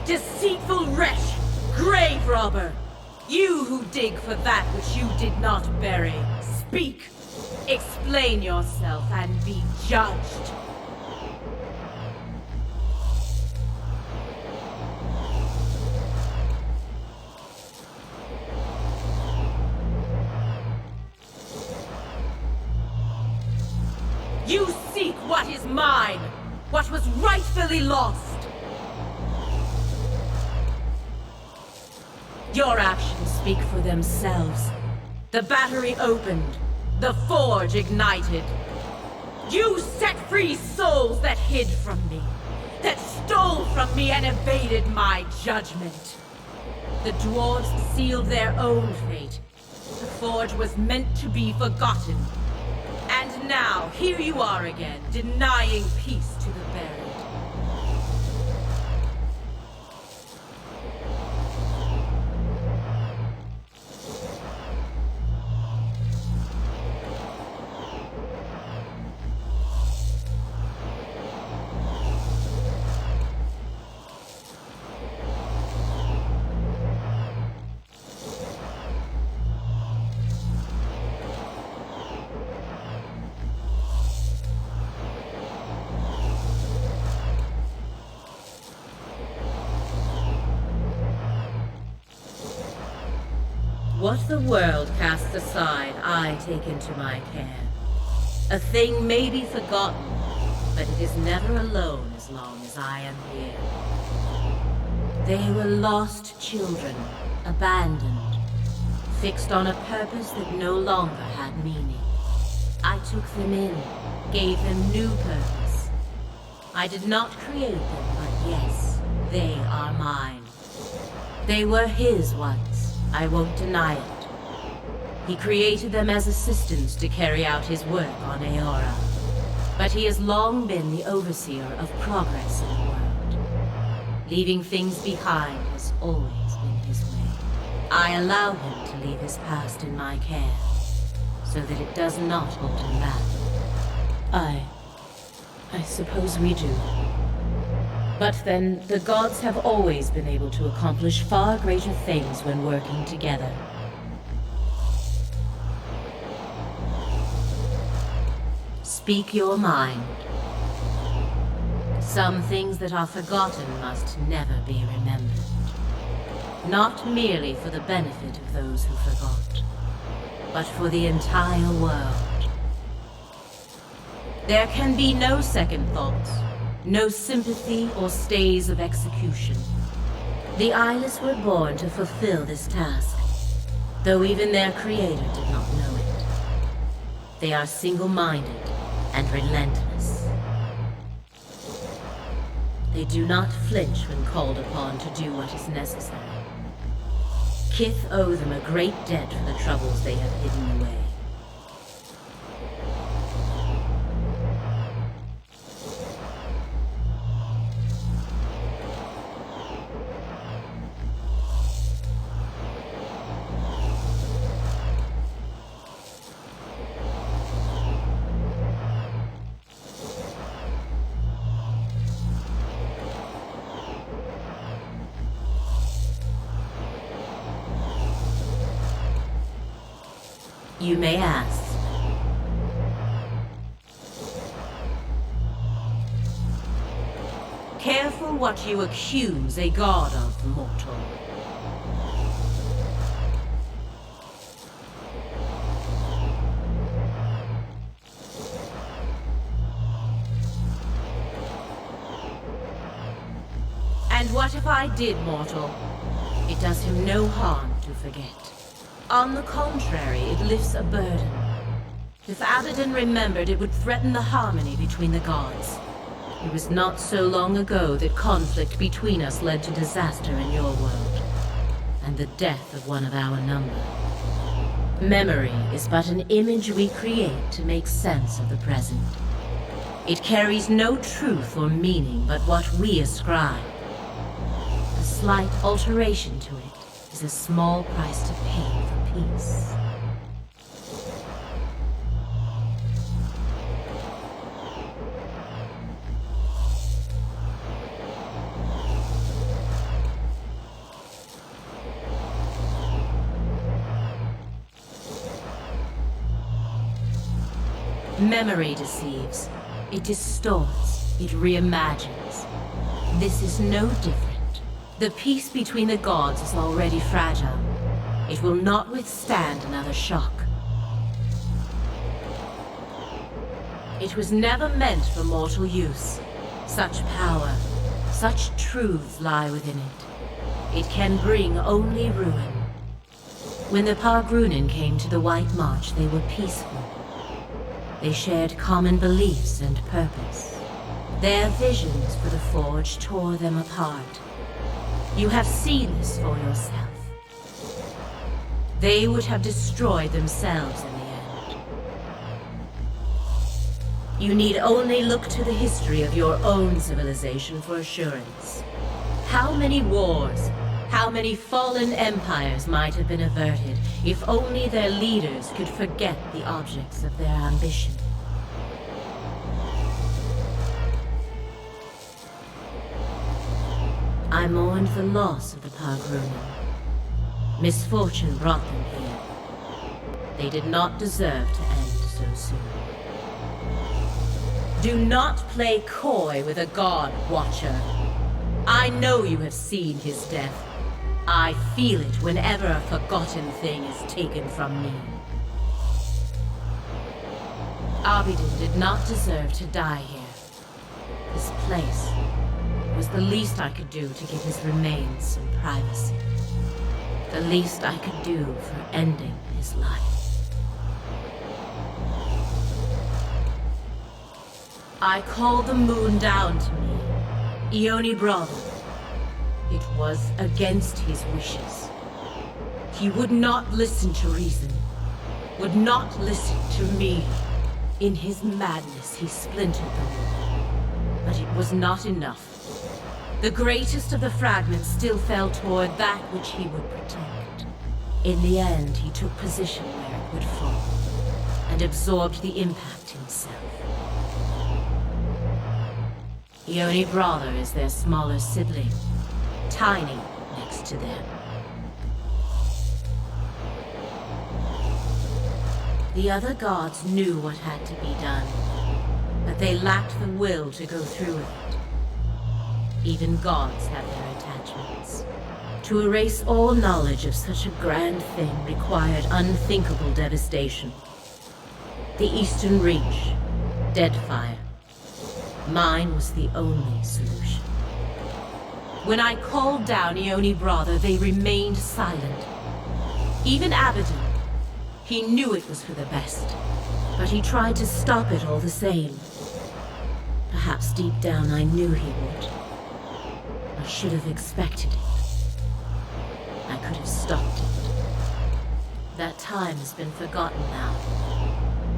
Deceitful wretch! Grave robber! You who dig for that which you did not bury. Speak! Explain yourself and be judged. You seek what is mine, what was rightfully lost. Your actions speak for themselves. The battery opened, the forge ignited. You set free souls that hid from me, that stole from me and evaded my judgment. The dwarves sealed their own fate. The forge was meant to be forgotten. And now, here you are again, denying peace to the buried. What the world casts aside, I take into my care. A thing may be forgotten, but it is never alone as long as I am here. They were lost children, abandoned, fixed on a purpose that no longer had meaning. I took them in, gave them new purpose. I did not create them, but yes, they are mine. They were his once. I won't deny it. He created them as assistants to carry out his work on Eora. But he has long been the overseer of progress in the world. Leaving things behind has always been his way. I allow him to leave his past in my care, so that it does not hold him back. I suppose we do. But then, the gods have always been able to accomplish far greater things when working together. Speak your mind. Some things that are forgotten must never be remembered. Not merely for the benefit of those who forgot, but for the entire world. There can be no second thoughts. No sympathy or stays of execution. The Eyeless were born to fulfill this task, though even their creator did not know it. They are single-minded and relentless. They do not flinch when called upon to do what is necessary. Kith owe them a great debt for the troubles they have hidden away. You may ask. Careful what you accuse a god of, mortal. And what if I did, mortal? It does him no harm to forget. On the contrary, it lifts a burden. If Abaddon remembered, it would threaten the harmony between the gods. It was not so long ago that conflict between us led to disaster in your world, and the death of one of our number. Memory is but an image we create to make sense of the present. It carries no truth or meaning but what we ascribe. A slight alteration to it is a small price to pay for peace. Memory deceives. It distorts. It reimagines. This is no different. The peace between the gods is already fragile. It will not withstand another shock. It was never meant for mortal use. Such power, such truths lie within it. It can bring only ruin. When the Pargrunen came to the White March, they were peaceful. They shared common beliefs and purpose. Their visions for the Forge tore them apart. You have seen this for yourself. They would have destroyed themselves in the end. You need only look to the history of your own civilization for assurance. How many wars, how many fallen empires might have been averted if only their leaders could forget the objects of their ambition. I mourned the loss of the Pargrunen. Misfortune brought them here. They did not deserve to end so soon. Do not play coy with a god, Watcher. I know you have seen his death. I feel it whenever a forgotten thing is taken from me. Abidin did not deserve to die here. This place was the least I could do to give his remains some privacy. The least I could do for ending his life. I called the moon down to me, Ioni brother. It was against his wishes. He would not listen to reason, would not listen to me. In his madness, he splintered them. But it was not enough. The greatest of the fragments still fell toward that which he would protect. In the end, he took position where it would fall, and absorbed the impact himself. Ioni brother is their smaller sibling, tiny next to them. The other gods knew what had to be done, but they lacked the will to go through with it. Even gods have their attachments. To erase all knowledge of such a grand thing required unthinkable devastation. The Eastern Reach, Deadfire. Mine was the only solution. When I called down Ioni brother, they remained silent. Even Abaddon. He knew it was for the best, but he tried to stop it all the same. Perhaps deep down I knew he would. I should have expected it. I could have stopped it. That time has been forgotten now,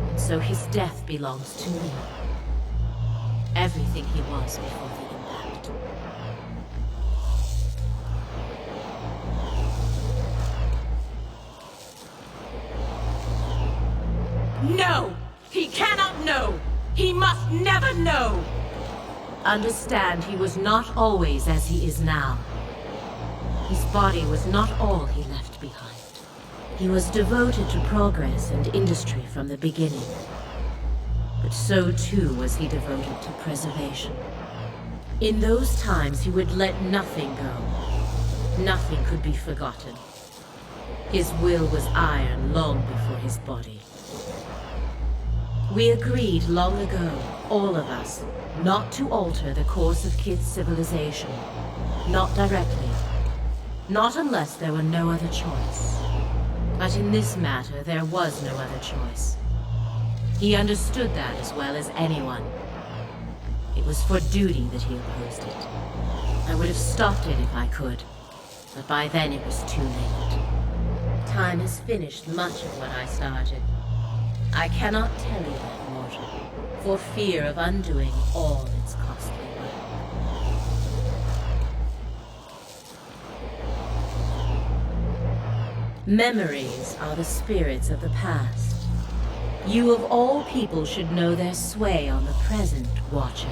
and so his death belongs to me. Everything he was before the impact. No! He cannot know! He must never know! Understand, he was not always as he is now. His body was not all he left behind. He was devoted to progress and industry from the beginning. But so too was he devoted to preservation. In those times he would let nothing go. Nothing could be forgotten. His will was iron long before his body. We agreed long ago, all of us, not to alter the course of Kith's civilization. Not directly. Not unless there were no other choice. But in this matter, there was no other choice. He understood that as well as anyone. It was for duty that he opposed it. I would have stopped it if I could, but by then it was too late. Time has finished much of what I started. I cannot tell you that, mortal, for fear of undoing all its costly work. Memories are the spirits of the past. You of all people should know their sway on the present, Watcher.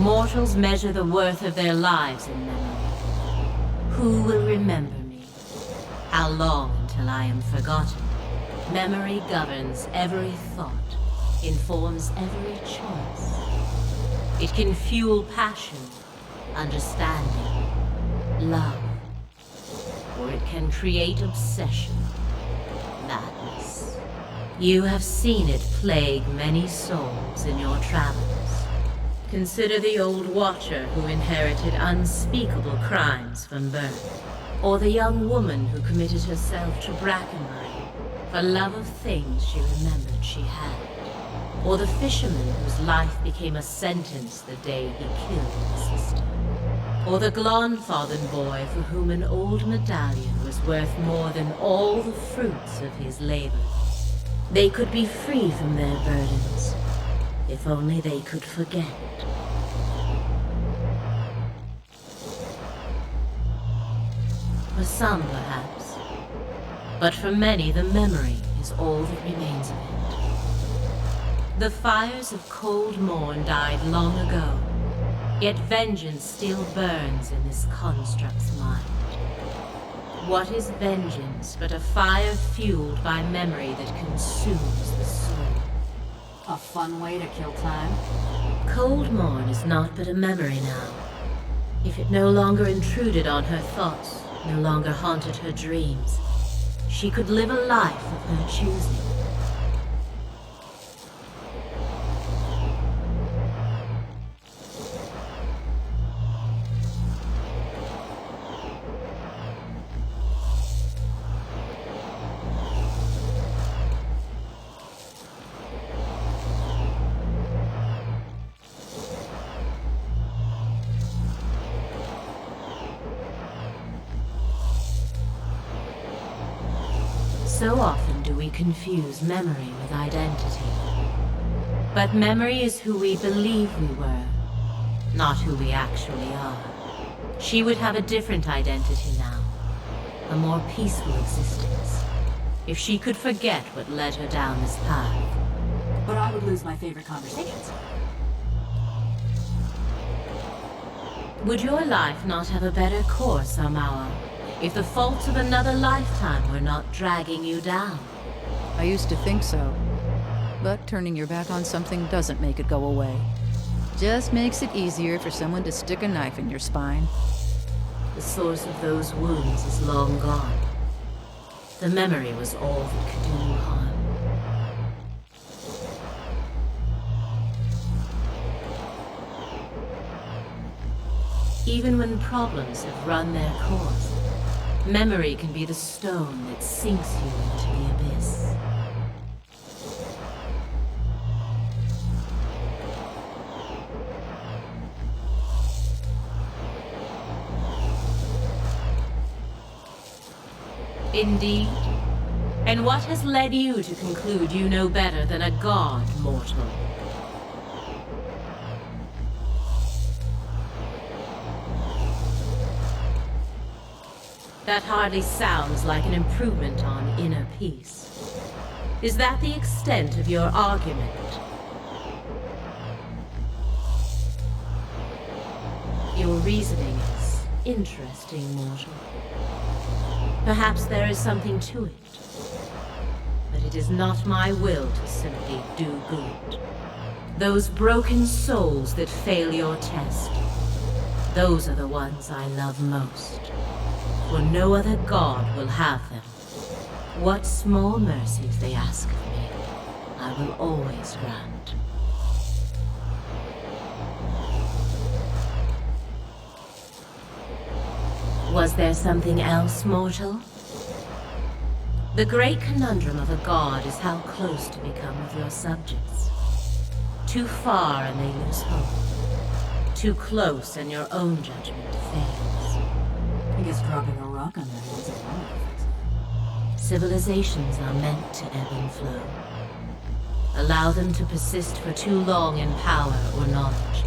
Mortals measure the worth of their lives in memory. Who will remember me? How long until I am forgotten? Memory governs every thought, informs every choice. It can fuel passion, understanding, love. Or it can create obsession, madness. You have seen it plague many souls in your travels. Consider the old Watcher who inherited unspeakable crimes from birth, or the young woman who committed herself to Brackenbury for love of things she remembered she had, or the fisherman whose life became a sentence the day he killed his sister, or the Glonfathen boy for whom an old medallion was worth more than all the fruits of his labors. They could be free from their burdens, if only they could forget. For some, perhaps. But for many, the memory is all that remains of it. The fires of Cold Morn died long ago, yet vengeance still burns in this construct's mind. What is vengeance but a fire fueled by memory that consumes the soul? A fun way to kill time? Cold Morn is not but a memory now. If it no longer intruded on her thoughts, no longer haunted her dreams, she could live a life of her choosing. So often do we confuse memory with identity. But memory is who we believe we were, not who we actually are. She would have a different identity now, a more peaceful existence, if she could forget what led her down this path. But I would lose my favorite conversations. Would your life not have a better course, Amawa, if the faults of another lifetime were not dragging you down? I used to think so. But turning your back on something doesn't make it go away. Just makes it easier for someone to stick a knife in your spine. The source of those wounds is long gone. The memory was all that could do you harm. Even when problems have run their course, memory can be the stone that sinks you into the abyss. Indeed. And what has led you to conclude you know better than a god, mortal? That hardly sounds like an improvement on inner peace. Is that the extent of your argument? Your reasoning is interesting, mortal. Perhaps there is something to it. But it is not my will to simply do good. Those broken souls that fail your test, those are the ones I love most. For no other god will have them. What small mercies they ask of me, I will always grant. Was there something else, mortal? The great conundrum of a god is how close to become with your subjects. Too far and they lose hope. Too close and your own judgment fails. I guess dropping a rock on their heads is one way to fix it. Civilizations are meant to ebb and flow. Allow them to persist for too long in power or knowledge,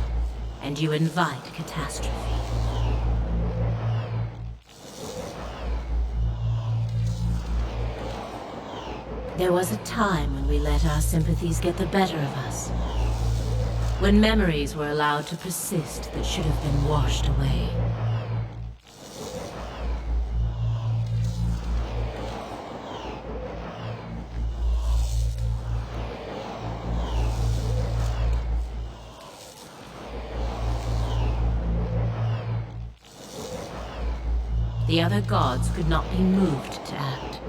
and you invite catastrophe. There was a time when we let our sympathies get the better of us. when memories were allowed to persist that should have been washed away. The other gods could not be moved to act.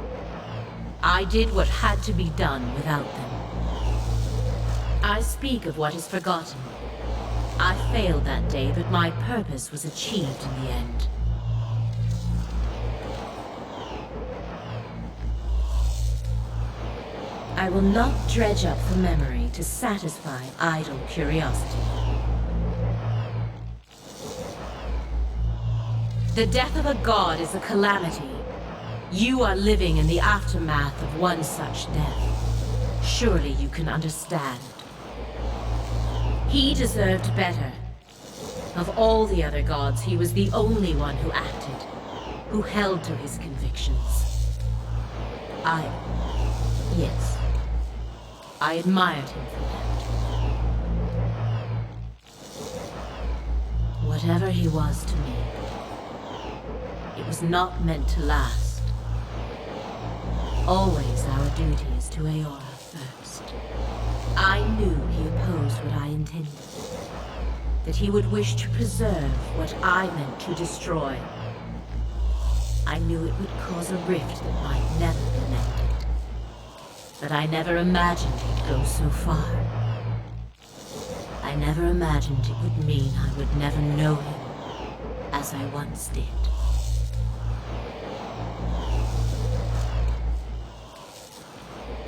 I did what had to be done without them. I speak of what is forgotten. I failed that day, but my purpose was achieved in the end. I will not dredge up the memory to satisfy idle curiosity. The death of a god is a calamity. You are living in the aftermath of one such death. Surely you can understand. He deserved better. Of all the other gods, he was the only one who acted, who held to his convictions. Yes. I admired him for that. Whatever he was to me, it was not meant to last. Always our duty is to Eora first. I knew he opposed what I intended. That he would wish to preserve what I meant to destroy. I knew it would cause a rift that might never be mended. But I never imagined he'd go so far. I never imagined it would mean I would never know him as I once did.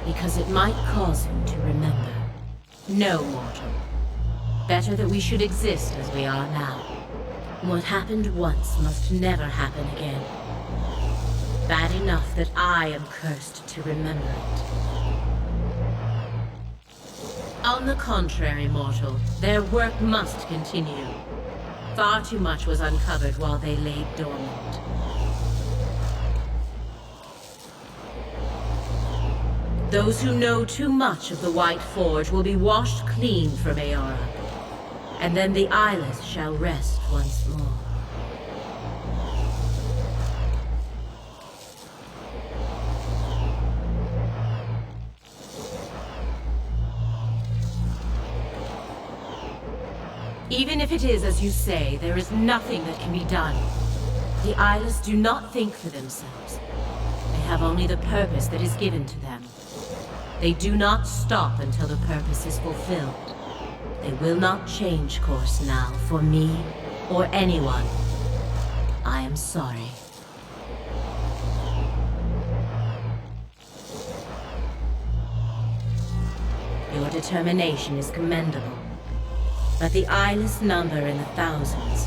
Because it might cause him to remember. No, mortal. Better that we should exist as we are now. What happened once must never happen again. Bad enough that I am cursed to remember it. On the contrary, mortal, their work must continue. Far too much was uncovered while they lay dormant. Those who know too much of the White Forge will be washed clean from Eora, and then the Eyeless shall rest once more. Even if it is as you say, there is nothing that can be done. The Eyeless do not think for themselves. They have only the purpose that is given to them. They do not stop until the purpose is fulfilled. They will not change course now for me or anyone. I am sorry. Your determination is commendable, but the Eyeless number in the thousands.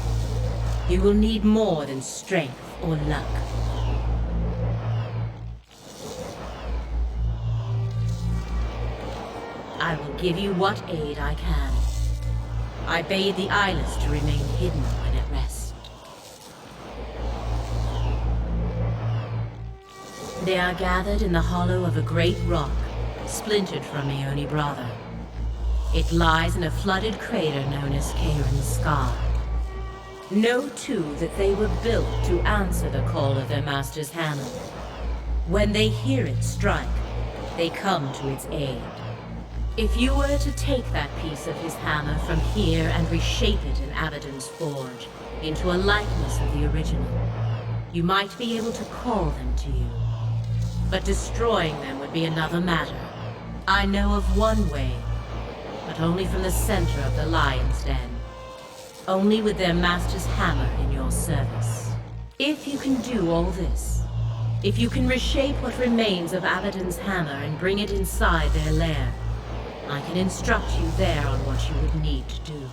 You will need more than strength or luck. I will give you what aid I can. I bade the Eyeless to remain hidden when at rest. They are gathered in the hollow of a great rock, splintered from Ione Brother. It lies in a flooded crater known as Kairon's Scar. Know, too, that they were built to answer the call of their master's hammer. When they hear it strike, they come to its aid. If you were to take that piece of his hammer from here and reshape it in Abaddon's Forge into a likeness of the original, you might be able to call them to you. But destroying them would be another matter. I know of one way, but only from the center of the Lion's Den. Only with their master's hammer in your service. If you can do all this, if you can reshape what remains of Abaddon's hammer and bring it inside their lair, I can instruct you there on what you would need to do.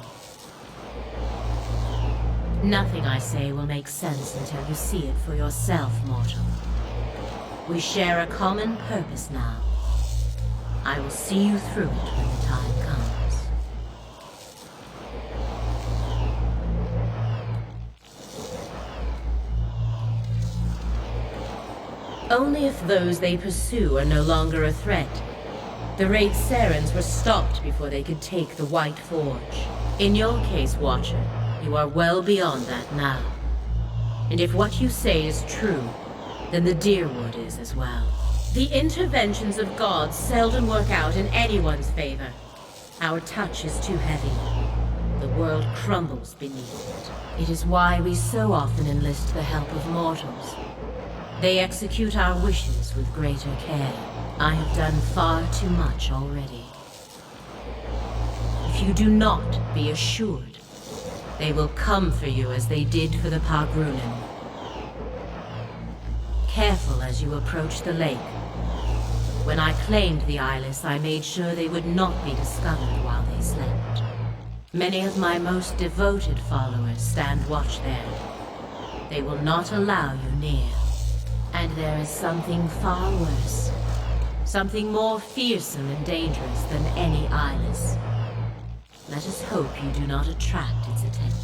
Nothing I say will make sense until you see it for yourself, mortal. We share a common purpose now. I will see you through it when the time comes. Only if those they pursue are no longer a threat. The Wraith Sarens were stopped before they could take the White Forge. In your case, Watcher, you are well beyond that now. And if what you say is true, then the Deerwood is as well. The interventions of gods seldom work out in anyone's favor. Our touch is too heavy. The world crumbles beneath it. It is why we so often enlist the help of mortals. They execute our wishes with greater care. I have done far too much already. If you do not be assured, they will come for you as they did for the Pargrunen. Careful as you approach the lake. When I claimed the Eyeless, I made sure they would not be discovered while they slept. Many of my most devoted followers stand watch there. They will not allow you near. And there is something far worse. Something more fearsome and dangerous than any Eyeless. Let us hope you do not attract its attention.